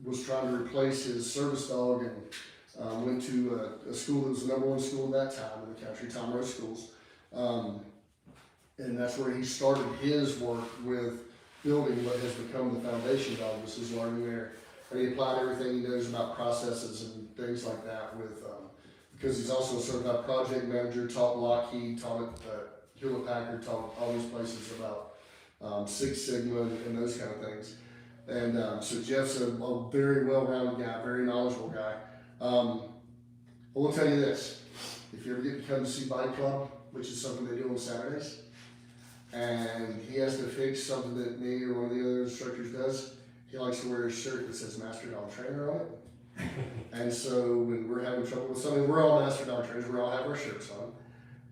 was trying to replace his service dog and went to a school that was the #1 school at that time in the country, Tom Rose Schools. And that's where he started his work with building what has become the foundation dog, was his learning there. And he applied everything he knows about processes and things like that with, because he's also a certified project manager, taught Lockheed, taught at Hewlett Packard, taught all these places about Six Sigma and those kind of things. And so Jeff's a very well-rounded guy, very knowledgeable guy. I will tell you this, if you ever get to come to see Bike Club, which is something they do on Saturdays, and he has to fix something that me or one of the other instructors does, he likes to wear a shirt that says Master Dog Trainer on it. And so when we're having trouble with something, we're all Master Dog Trainers, we all have our shirts on.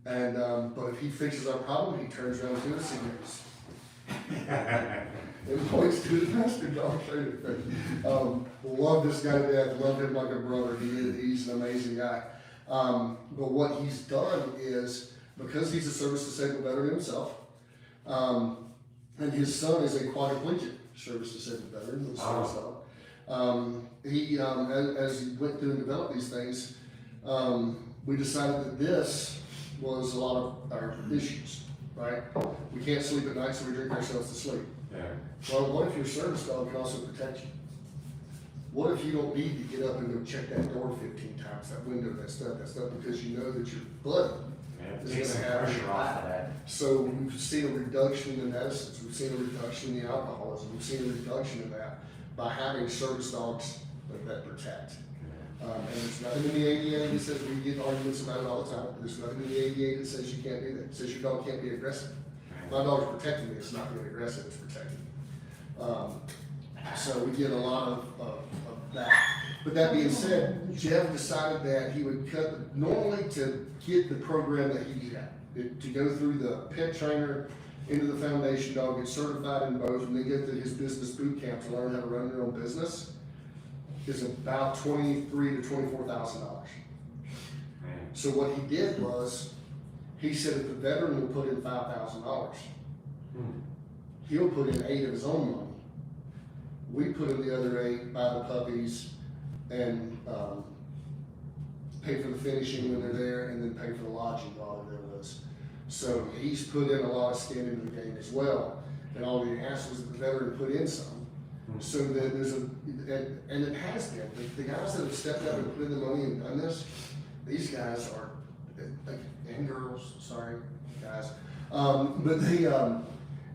And but if he fixes our problem, he turns around to us and goes, and points to the Master Dog Trainer thing. Love this guy to death, love him like a brother. He's an amazing guy. But what he's done is, because he's a service disabled veteran himself, and his son is a quadriplegic service disabled veteran, with a service dog. He, as he went through and developed these things, we decided that this was a lot of our issues, right? We can't sleep at night, so we drink ourselves to sleep. Yeah. Well, what if your service dog can also protect you? What if you don't need to get up and go check that door 15 times, that window, that stuff, because you know that your buddy is Take going some to have pressure your off back. of that. So we've seen a reduction in medicines, we've seen a reduction in the alcoholism, we've seen a reduction in that by having service dogs that protect. And there's nothing in the ADA that says, we get arguments about it all the time, there's nothing in the ADA that says you can't do that. It says your dog can't be aggressive. My dog's protecting me, it's not being aggressive, it's protecting me. So we get a lot of that. But that being said, Jeff decided that he would normally to get the program that he had, to go through the pet trainer into the foundation dog, get certified in both, and then get to his business boot camp to learn how to run your own business, is about $23,000 to $24,000. So what he did was, he said if the veteran will put in $5,000, he'll put in $8,000 of his own money. We put in the other $8,000, buy the puppies, and pay for the finishing when they're there, and then pay for the lodging while they're there with us. So he's put in a lot of skin into the game as well, and all he asked was that the veteran put in some, so that there's and it has been. The guys that have stepped up and put in the money and done this, these guys are, and girls, sorry, guys, but they,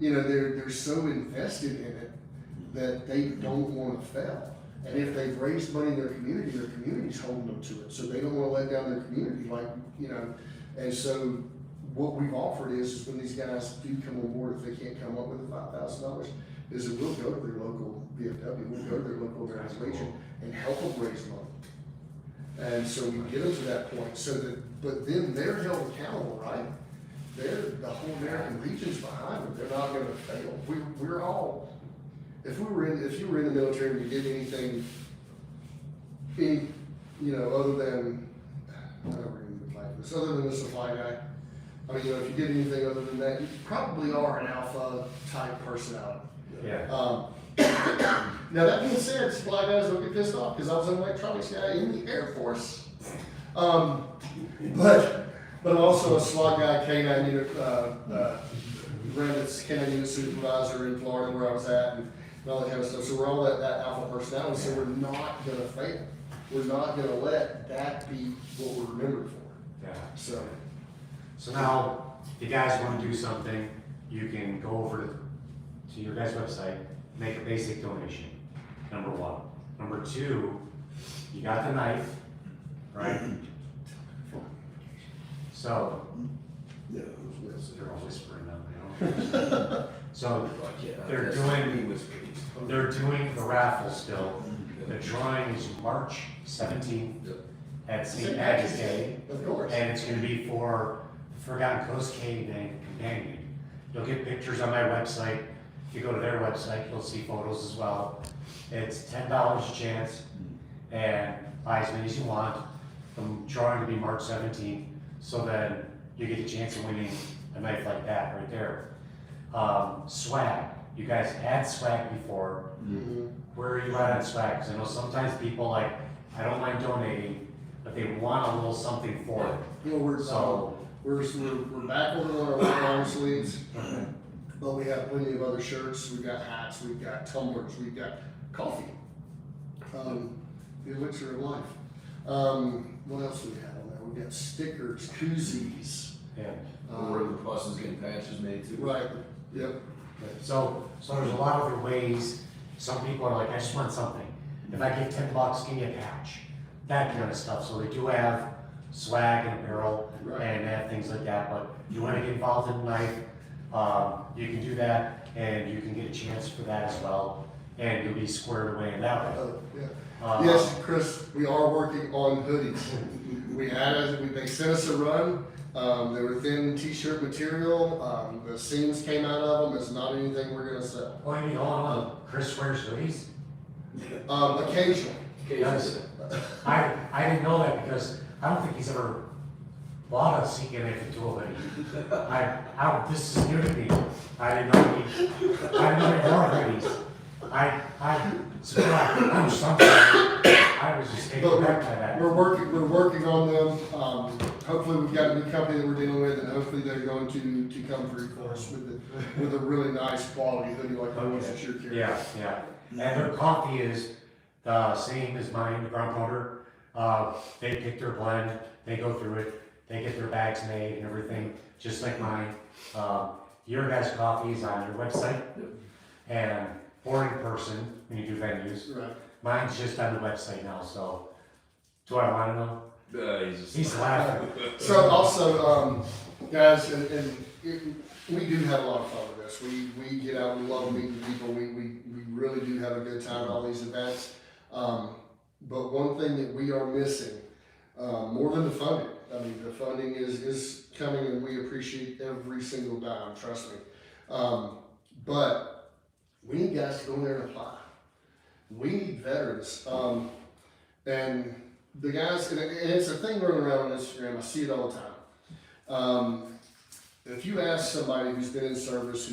they're so invested in it that they don't want to fail. And if they've raised money in their community's holding them to it. So they don't want to let down their community, and so what we've offered is when these guys do come on board, if they can't come up with the $5,000, is that we'll go to their local VFW, we'll go to their local organization and help them raise money. And so we get them to that point, so that, but then they're held accountable, right? The whole American Legion's behind them, they're not gonna fail. We're all, if you were in the military and you did anything, other than, I don't really like this, other than the supply guy, I mean, if you did anything other than that, you probably are an alpha type personality. Yeah. Now that being said, supply guys don't get pissed off because I was an electronics guy in the Air Force. But I'm also a SWAT guy, K9 unit, Brandon's K9 unit supervisor in Florida where I was at and all that kind of stuff. So we're all that alpha personality, so we're not gonna fail. we're not gonna let that be what we're remembered for, Yeah. so. So now, if you guys wanna do something, you can go over to your guys' website, make a basic donation, number one. Number two, you got the knife, right? So, Yeah, it was Wilson. they're all whispering now, So, They're That's doing- me whispering. they're doing the raffle still. The drawing is March 17th Yep. at St. Patty's Day. Of course. And it's gonna be for Forgotten Coast Cave and Companion. You'll get pictures on my website. If you go to their website, you'll see photos as well. It's $10 a chance, and buy as many as you want. The drawing will be March 17th, so then you get a chance of winning a knife like that right there. Swag, you guys had swag before. Mhm. Where are you at on swag? Because I know sometimes people like, I don't mind donating, but they want a little something for it. You know, we're back on our white long sleeves, but we have plenty of other shirts, we've got hats, we've got tumblers, we've got coffee. The elixir of life. What else do we have on there? We've got stickers, koozies. Yeah. Where the bus is getting patches made too. Right, yep. So there's a lot of other ways. Some people are like, I just want something. If I give $10, give me a patch. That kind of stuff. So they do have swag and apparel Right. and have things like that. But if you want to get involved in the knife, you can do that, and you can get a chance for that as well. And you'll be squared away in that way. Yeah. Yes, Chris, we are working on hoodies. They sent us a run. They were thin t-shirt material. The seams came out of them. It's not anything we're gonna sell. Oh, you mean, hold on, Chris wears hoodies? Occasionally. Yes. I didn't know that because I don't think he's ever bought a CKNF tool hoodie. This is new to me. I didn't know he wore hoodies. I'm something. I was just taken But back by that. we're working on them. Hopefully we've got a new company that we're dealing with, and hopefully they're going to come through for us with a really nice quality hoodie like the ones that you're carrying. Yeah. And their coffee is the same as mine, the ground powder. They pick their blend, they go through it, they get their bags made and everything, just like mine. Your guys' coffee is on your website, and or in person when you do venues. Right. Mine's just on the website now, so do I want to know? He's laughing. So also, guys, and we do have a lot of fun with this. We get out, we love meeting people, we really do have a good time at all these events. But one thing that we are missing, more than the funding, I mean, the funding is coming and we appreciate every single dime, trust me. But we need guys to go in there and apply. We need veterans. And the guys, and it's a thing running around on Instagram, I see it all the time. If you ask somebody who's been in service,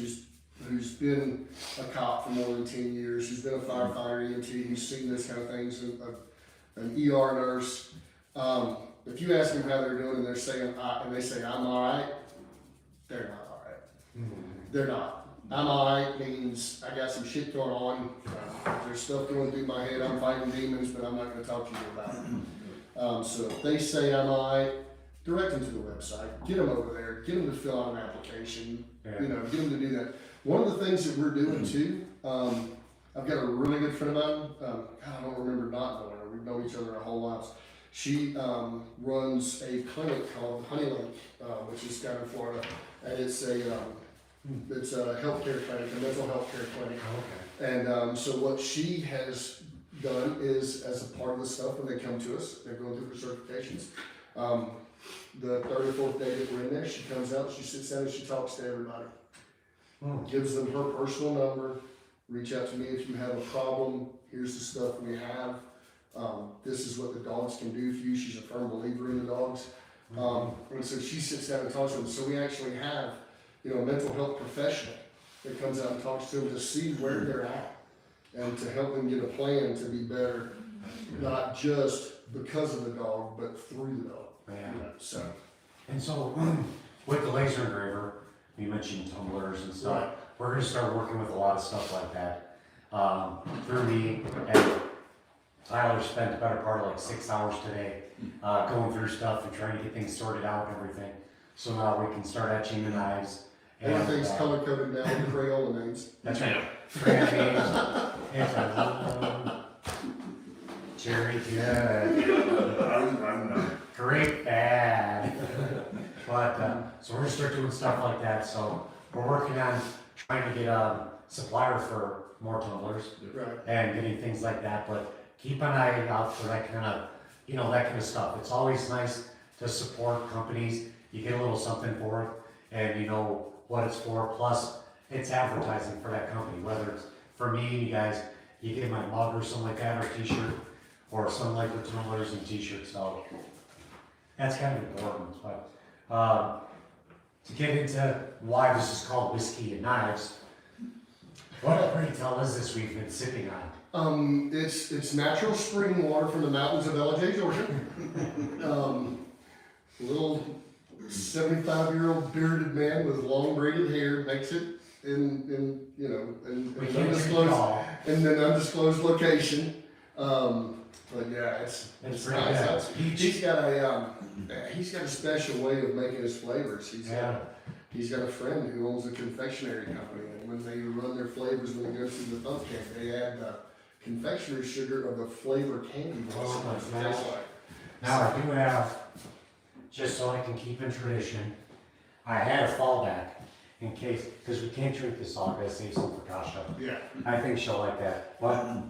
who's been a cop for more than 10 years, who's been a firefighter, EMT, who's seen this kind of things, an ER nurse, if you ask them how they're doing and they're saying, and they say, I'm all right, they're not all right. They're not. I'm alright means I got some shit going on. There's stuff going through my head. I'm fighting demons, but I'm not going to talk to you about it. So if they say I'm alright, direct them to the website. Get them over there. Get them to fill out an application. Yeah. You know, get them to do that. One of the things that we're doing too, I've got a really good friend of mine. God, I don't remember not knowing her. We've known each other our whole lives. She runs a clinic called Honey Lake, which is down in Florida, and it's a healthcare clinic, a mental health care clinic. Okay. And so what she has done is, as a part of the stuff when they come to us, they're going through their certifications. The third or fourth day that we're in there, she comes out, she sits down and she talks to everybody. Gives them her personal number, reach out to me if you have a problem, here's the stuff we have. This is what the dogs can do for you. She's a firm believer in the dogs. And so she sits down and talks to them. So we actually have, a mental health professional that comes out and talks to them to see where they're at and to help them get a plan to be better, not just because of the dog, but through the dog. Yeah. So. And so with the laser engraver, you mentioned tumblers and stuff. Right. We're going to start working with a lot of stuff like that through me. And Tyler spent the better part of like 6 hours today, going through stuff and trying to get things sorted out and everything. So now we can start etching the knives. And, Everything's color coded now with Crayola names. That's right. Brand names. It's a Cherry good. I'm not. Great bad. But so we're gonna start doing stuff like that. So we're working on trying to get a supplier for more tumblers Right. and getting things like that. But keep an eye out for that kind of, that kind of stuff. It's always nice to support companies. You get a little something for it, and you know what it's for. Plus, it's advertising for that company. Whether it's for me, you guys, you get my mug or something like that, or a T-shirt, or something like the tumblers and T-shirts. So that's kind of important. But to get into why this is called Whiskey and Knives, what pray tell is this we've been sipping on? It's natural spring water from the mountains of LJ, Georgia. Little 75-year-old bearded man with long braided hair makes it in an We can't drink it all. undisclosed location. But yeah, it's It's nice. pretty good. He's got a special way of making his flavors. Yeah. He's got a friend who owns a confectionery company, and when they run their flavors, when they go through the pumpkin, they add the confectioner's sugar of the flavor candy. Oh, That's what my it tastes gosh. like. Now I do have, just so I can keep in tradition, I had a fallback in case, because we can't drink this all, I gotta save some for Kasha. Yeah. I think she'll like that. But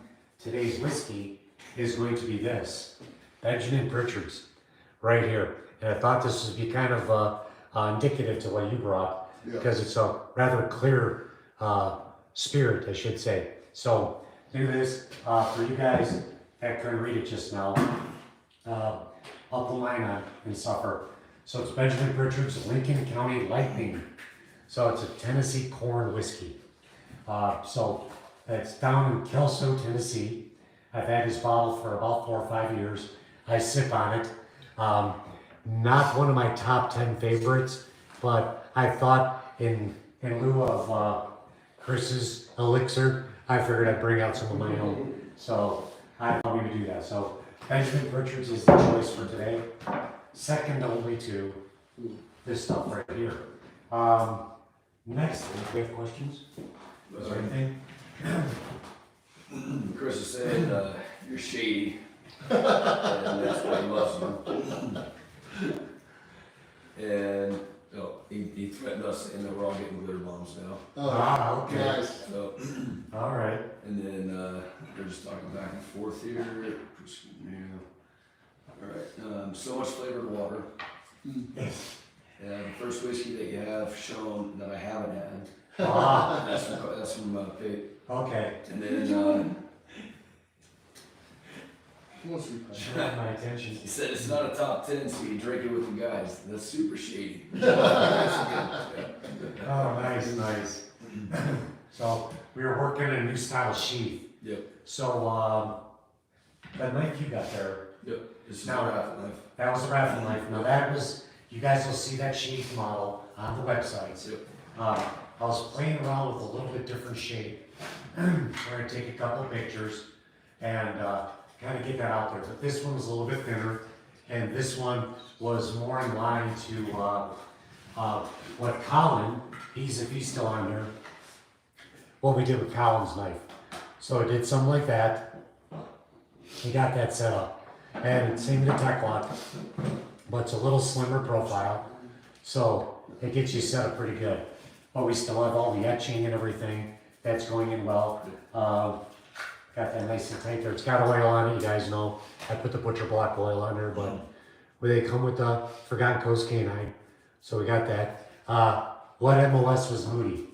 today's whiskey is going to be this, Benjamin Pritchard's, right here. And I thought this would be kind of indicative to what you brought, Yeah. because it's a rather clear spirit, I should say. So do this for you guys that couldn't read it just now. I'll put mine on and suffer. So it's Benjamin Pritchard's Lincoln County Lightning. So it's a Tennessee corn whiskey. So it's down in Kelso, Tennessee. I've had this bottle for about 4 or 5 years. I sip on it. Not one of my top 10 favorites, but I thought in lieu of Chris's elixir, I figured I'd bring out some of my own. So I thought we would do that. So Benjamin Pritchard's is the choice for today. Second only to this stuff right here. Next, do we have questions? Is there anything? Chris is saying, you're shady, and that's why he loves you. And, he threatened us saying that we're all getting glitter bombs now, Oh, Okay. nice. so, All right. and then, we're just talking back and forth here. Alright, so much flavored water. And the first whiskey that you have shown that I haven't had, Ah, that's from Pate. okay. And then, He wants to be patient. Showing my attention. he said it's not a top 10, so you drink it with the guys. That's super shady. Oh, nice. So we were working on a new style sheath. Yep, So that knife you got there, yep. This is Now- our half life. that was a raffle knife. Now that was, you guys will see that sheath model on the websites. Yep. I was playing around with a little bit different shape. Trying to take a couple pictures and kind of get that out there. But this one was a little bit thinner, and this one was more in line to what Colin, if he's still on there, what we did with Colin's knife. So I did something like that. He got that set up. And same with the Tech Lock, but it's a little slimmer profile. So it gets you set up pretty good. But we still have all the etching and everything. That's going in well. Got that nice and tight there. It's got oil on it, you guys know. I put the butcher block oil on there, but they come with the Forgotten Coast Canine. So we got that. What MLS was Moody?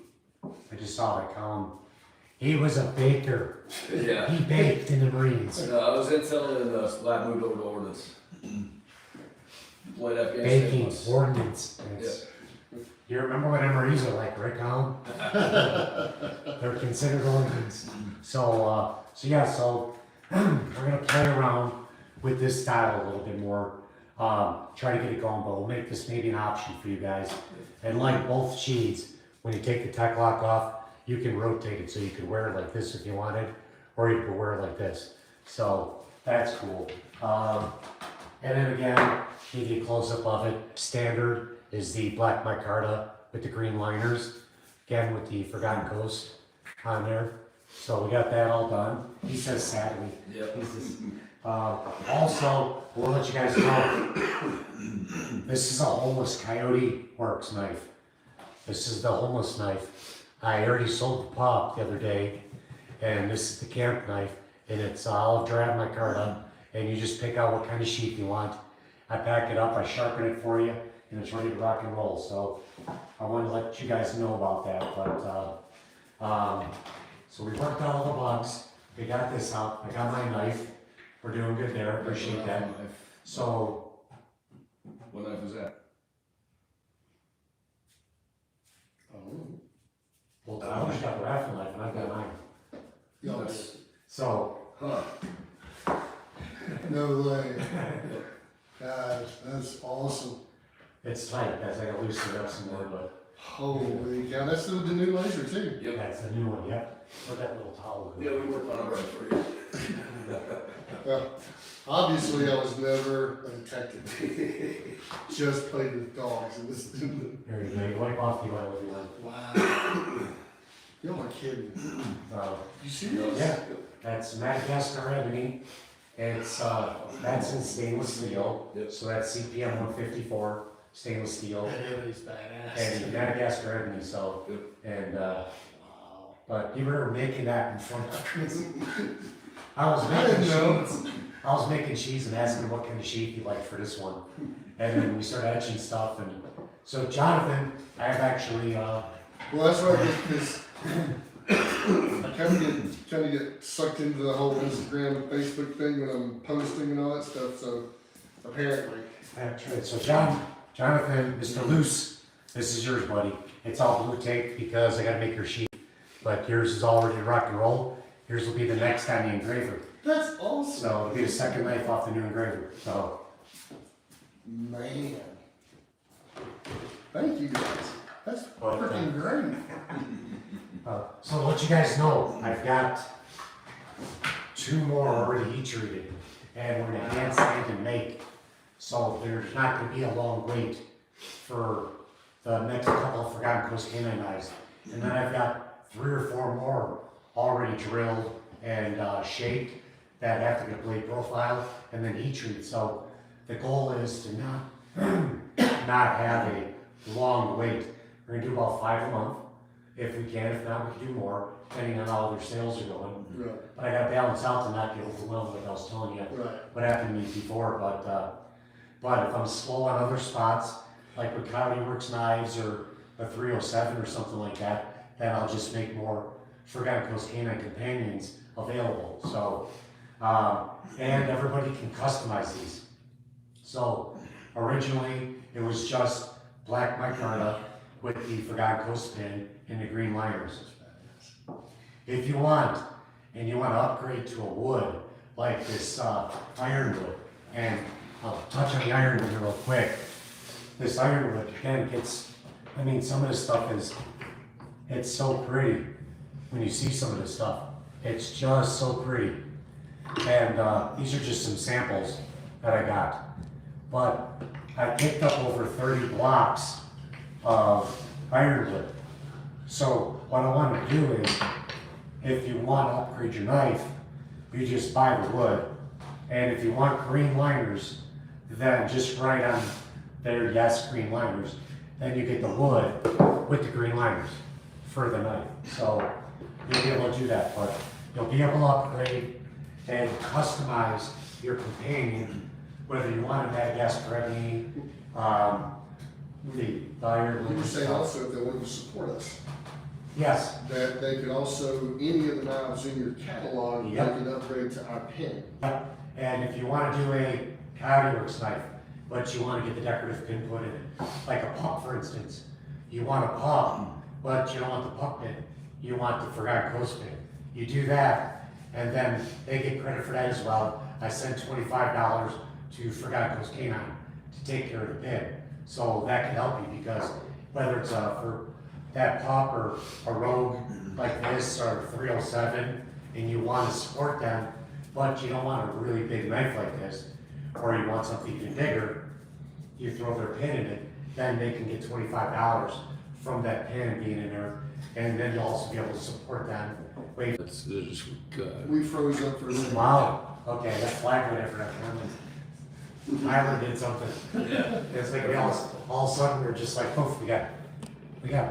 I just saw that column. He was a baker. Yeah. He baked in the Marines. No, I was intel and lab moved over to ordnance. Played Afghanistan Baking, once. ordnance. It's- You remember what MREs are like, right, Colin? They're considered organs. So we're gonna play around with this style a little bit more. Try to get it going, but we'll make this maybe an option for you guys. And like both sheets, when you take the Tech Lock off, you can rotate it so you could wear it like this if you wanted, or you could wear it like this. So That's cool. And then again, give you a close up of it. Standard is the black micarta with the green liners. Again, with the Forgotten Coast on there. So we got that all done. He says sadly. Yep. He says, also, we'll let you guys know, this is a homeless coyote works knife. This is the homeless knife. I already sold the pop the other day, and this is the camp knife, and it's olive drab micarta, and you just pick out what kind of sheath you want. I pack it up, I sharpen it for you, and it's ready to rock and roll. So I wanted to let you guys know about that, but so we worked out all the bugs. We got this out. I got my knife. We're doing good there. Appreciate that. So, What knife is that? Oh, well, I just got the rifle knife and I've got mine. y'all, That's- So, Huh. no way. Gosh, that's awesome. it's tight, guys. I gotta loosen it up some more, but Holy cow, that's the new laser too. Yep. that's the new one. Yep. Put that little towel in. Yeah, we worked on it right for you. Well, obviously I was never a detective. Just played with dogs and this. There you go. You wipe off the oil if you want. Wow. Y'all are kidding. You serious? Yeah. That's Madagascar ebony. It's that's in stainless steel. Yep. So that's CPM 154 stainless steel. That is badass. And Madagascar ebony. So Yep. and Wow. but you were making that in front of Chris. I was I didn't making know. sheets. I was making sheets and asking what kind of sheet you like for this one. And then we started etching stuff and so Jonathan, I've actually Well, that's right, because I kind of get sucked into the whole Instagram and Facebook thing when I'm posting and all that stuff, so apparently. that's right. So Jonathan, Mr. Loose, this is yours, buddy. It's all blue tape because I gotta make your sheet. But yours is already rock and roll. Yours will be the next on the engraver. That's awesome. So it'll be the second knife off the new engraver. So Man. Thank you guys. That's But, freaking great. so to let you guys know, I've got 2 more already heat treated, and we're gonna hand sand and make. So there's not gonna be a long wait for the next couple of Forgotten Coast canine knives. And then I've got 3 or 4 more already drilled and shaped that have to get blade profile and then heat treat. So the goal is to not have a long wait. We're gonna do about 5 a month if we can. If not, we can do more depending on how their sales are going. Right, But I gotta balance out to not get overwhelmed like I was telling you right. what happened to me before. But if I'm slow on other spots, like with Coyote Works knives or a 307 or something like that, then I'll just make more Forgotten Coast Canine companions available. So, and everybody can customize these. So originally it was just black micarta with the Forgotten Coast pin and the green liners. If you want, and you want to upgrade to a wood, like this ironwood, and I'll touch on the ironwood here real quick. This ironwood, again, gets, I mean, some of this stuff is, it's so pretty when you see some of this stuff. It's just so pretty. And these are just some samples that I got. But I picked up over 30 blocks of ironwood. So what I want to do is, if you want to upgrade your knife, you just buy the wood. And if you want green liners, then just write on there, yes, green liners. Then you get the wood with the green liners for the knife. So you'll be able to do that, but you'll be able to upgrade and customize your companion, whether you want a Madagascar ebony, the ironwood. You were saying also if they wanted to support us, Yes, that they could also, any of the knives in your catalog, Yep. they can upgrade to our pin. and if you want to do a Coyote Works knife, but you want to get the decorative pin put in it, like a puck, for instance. You want a puck, but you don't want the puck pin. You want the Forgotten Coast pin. You do that, and then they get credit for that as well. I sent $25 to Forgotten Coast Canine to take care of the pin. So that can help you because whether it's for that pup or a rogue like this or 307, and you want to support them, but you don't want a really big knife like this, or you want something even bigger, you throw their pin in it, then they can get $25 from that pin being in there, and then you'll also be able to support them. Wait, That's, they're just, We froze up for a minute. wow, okay, that flag went for that camera. Tyler did something. yeah. It's like we all of a sudden we're just like, poof, we got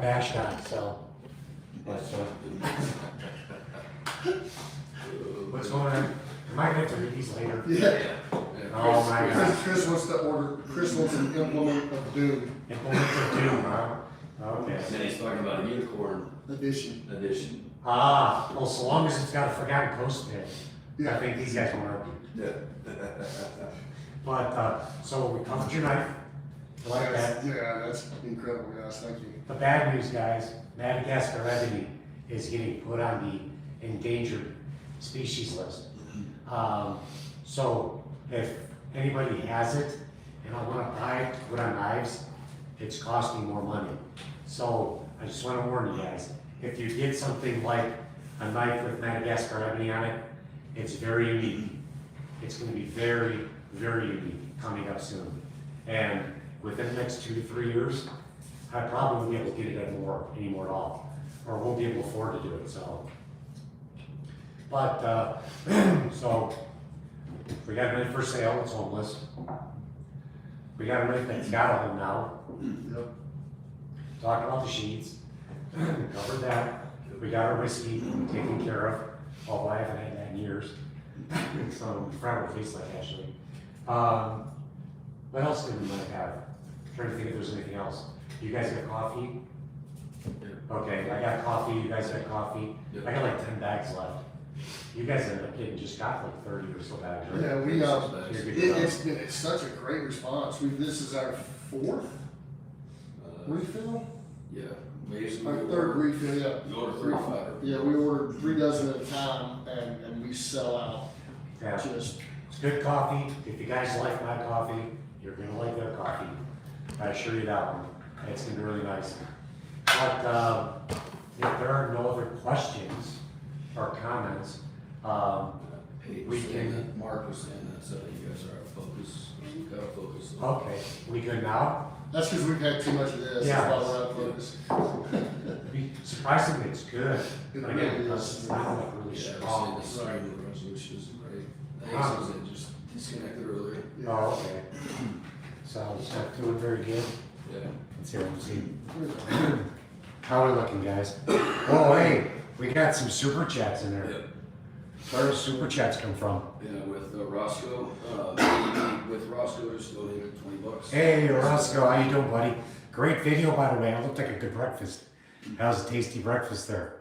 bashed on, so. What's going on? Am I gonna have to read these later? Yeah. Oh my God. Chris wants to order, Chris wants an implement of doom Implement the doom, huh? Okay. Then he's talking about a unicorn edition. edition. Ah, well, so long as it's got a Forgotten Coast pin, I Yeah. think these guys will work. Yeah. But, so we covered your knife. You like that? Yeah, that's incredible, guys, thank you. The bad news, guys, Madagascar ebony is getting put on the endangered species list. So if anybody has it and I want to buy it to put on knives, it's costing more money. So I just want to warn you guys, if you get something like a knife with Madagascar ebony on it, it's very unique. It's going to be very, very unique coming up soon. And within the next 2 to 3 years, I probably won't be able to get it anymore at all, or won't be able to afford to do it, so. But, so, we got a knife for sale, it's homeless. We got a knife that's got a home now, Yep. talked about the sheets, covered that. We got our whiskey taken care of, although I haven't had that in years. So I'm proud of the face like actually. What else did we might have? Trying to think if there's anything else. You guys got coffee? Okay, I got coffee, you guys got coffee. I got like 10 bags left. You guys ended up getting, just got like 30 or so bags, right? Yeah, You're good to go. it's such a great response. This is our fourth refill? Yeah. Basically, Our third refill, yeah. You order 35. Yeah, we ordered 3 dozen at a time and we sell out. Yeah. Just, It's good coffee. If you guys like my coffee, you're gonna like their coffee. I assure you that one. It's gonna be really nice. But, if there are no other questions or comments, Hey, we saying can- that, Mark was saying that, you guys are out of focus. We gotta focus. okay, we good now? that's because we've had too much of this. Yeah. That's why we're out of focus. Surprisingly, it's good. It But again, really it's is. not like really Yeah, strong. we're saying the stream resolution isn't great. I think it was just disconnected earlier. Oh, okay. So, it's not doing very good. Yeah. Let's see what we see. How are we looking, guys? Oh, hey, we got some super chats in there. Yep. Where do super chats come from? Yeah, with Roscoe, with Roscoe just donated $20. Hey, Roscoe, how you doing, buddy? Great video, by the way. It looked like a good breakfast. That was a tasty breakfast there.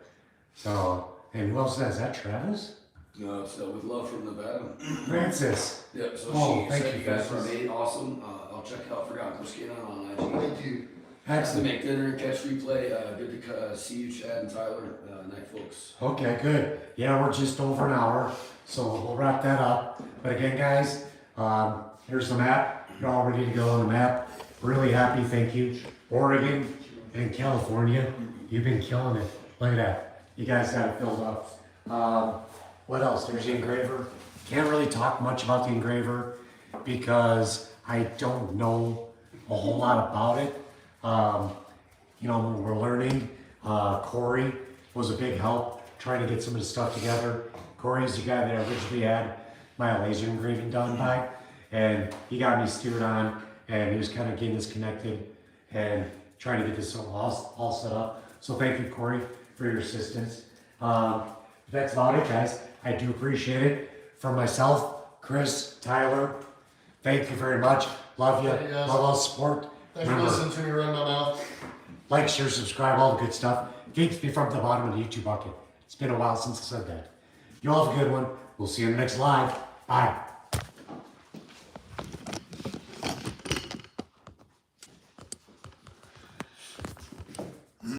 So, and who else is that? Travis? No, it's with love from Nevada. Francis. Yep, so Oh, she thank said you, you guys are Francis. made awesome. I'll check out Forgotten Coast Canine on IG. Thank you. To Excellent. make dinner and catch replay. Good to see you, Chad and Tyler. Night, folks. Okay, good. Yeah, we're just over an hour, so we'll wrap that up. But again, guys, here's the map. You're all ready to go on the map. Really happy, thank you. Oregon and California, you've been killing it. Look at that. You guys got it filled up. What else? There's the engraver. Can't really talk much about the engraver because I don't know a whole lot about it. You know, we're learning. Corey was a big help trying to get some of the stuff together. Corey's the guy that I originally had my laser engraving done by, and he got me steered on, and he was kind of getting us connected and trying to get this all set up. So thank you, Corey, for your assistance. That's about it, guys. I do appreciate it. For myself, Chris, Tyler, thank you very much. Love you. Thank you, guys. Love all the support. Thanks for listening to me run my mouth. Like, share, subscribe, all the good stuff. Keeps me from the bottom of the YouTube bucket. It's been a while since I said that. You all have a good one. We'll see you in the next live. Bye.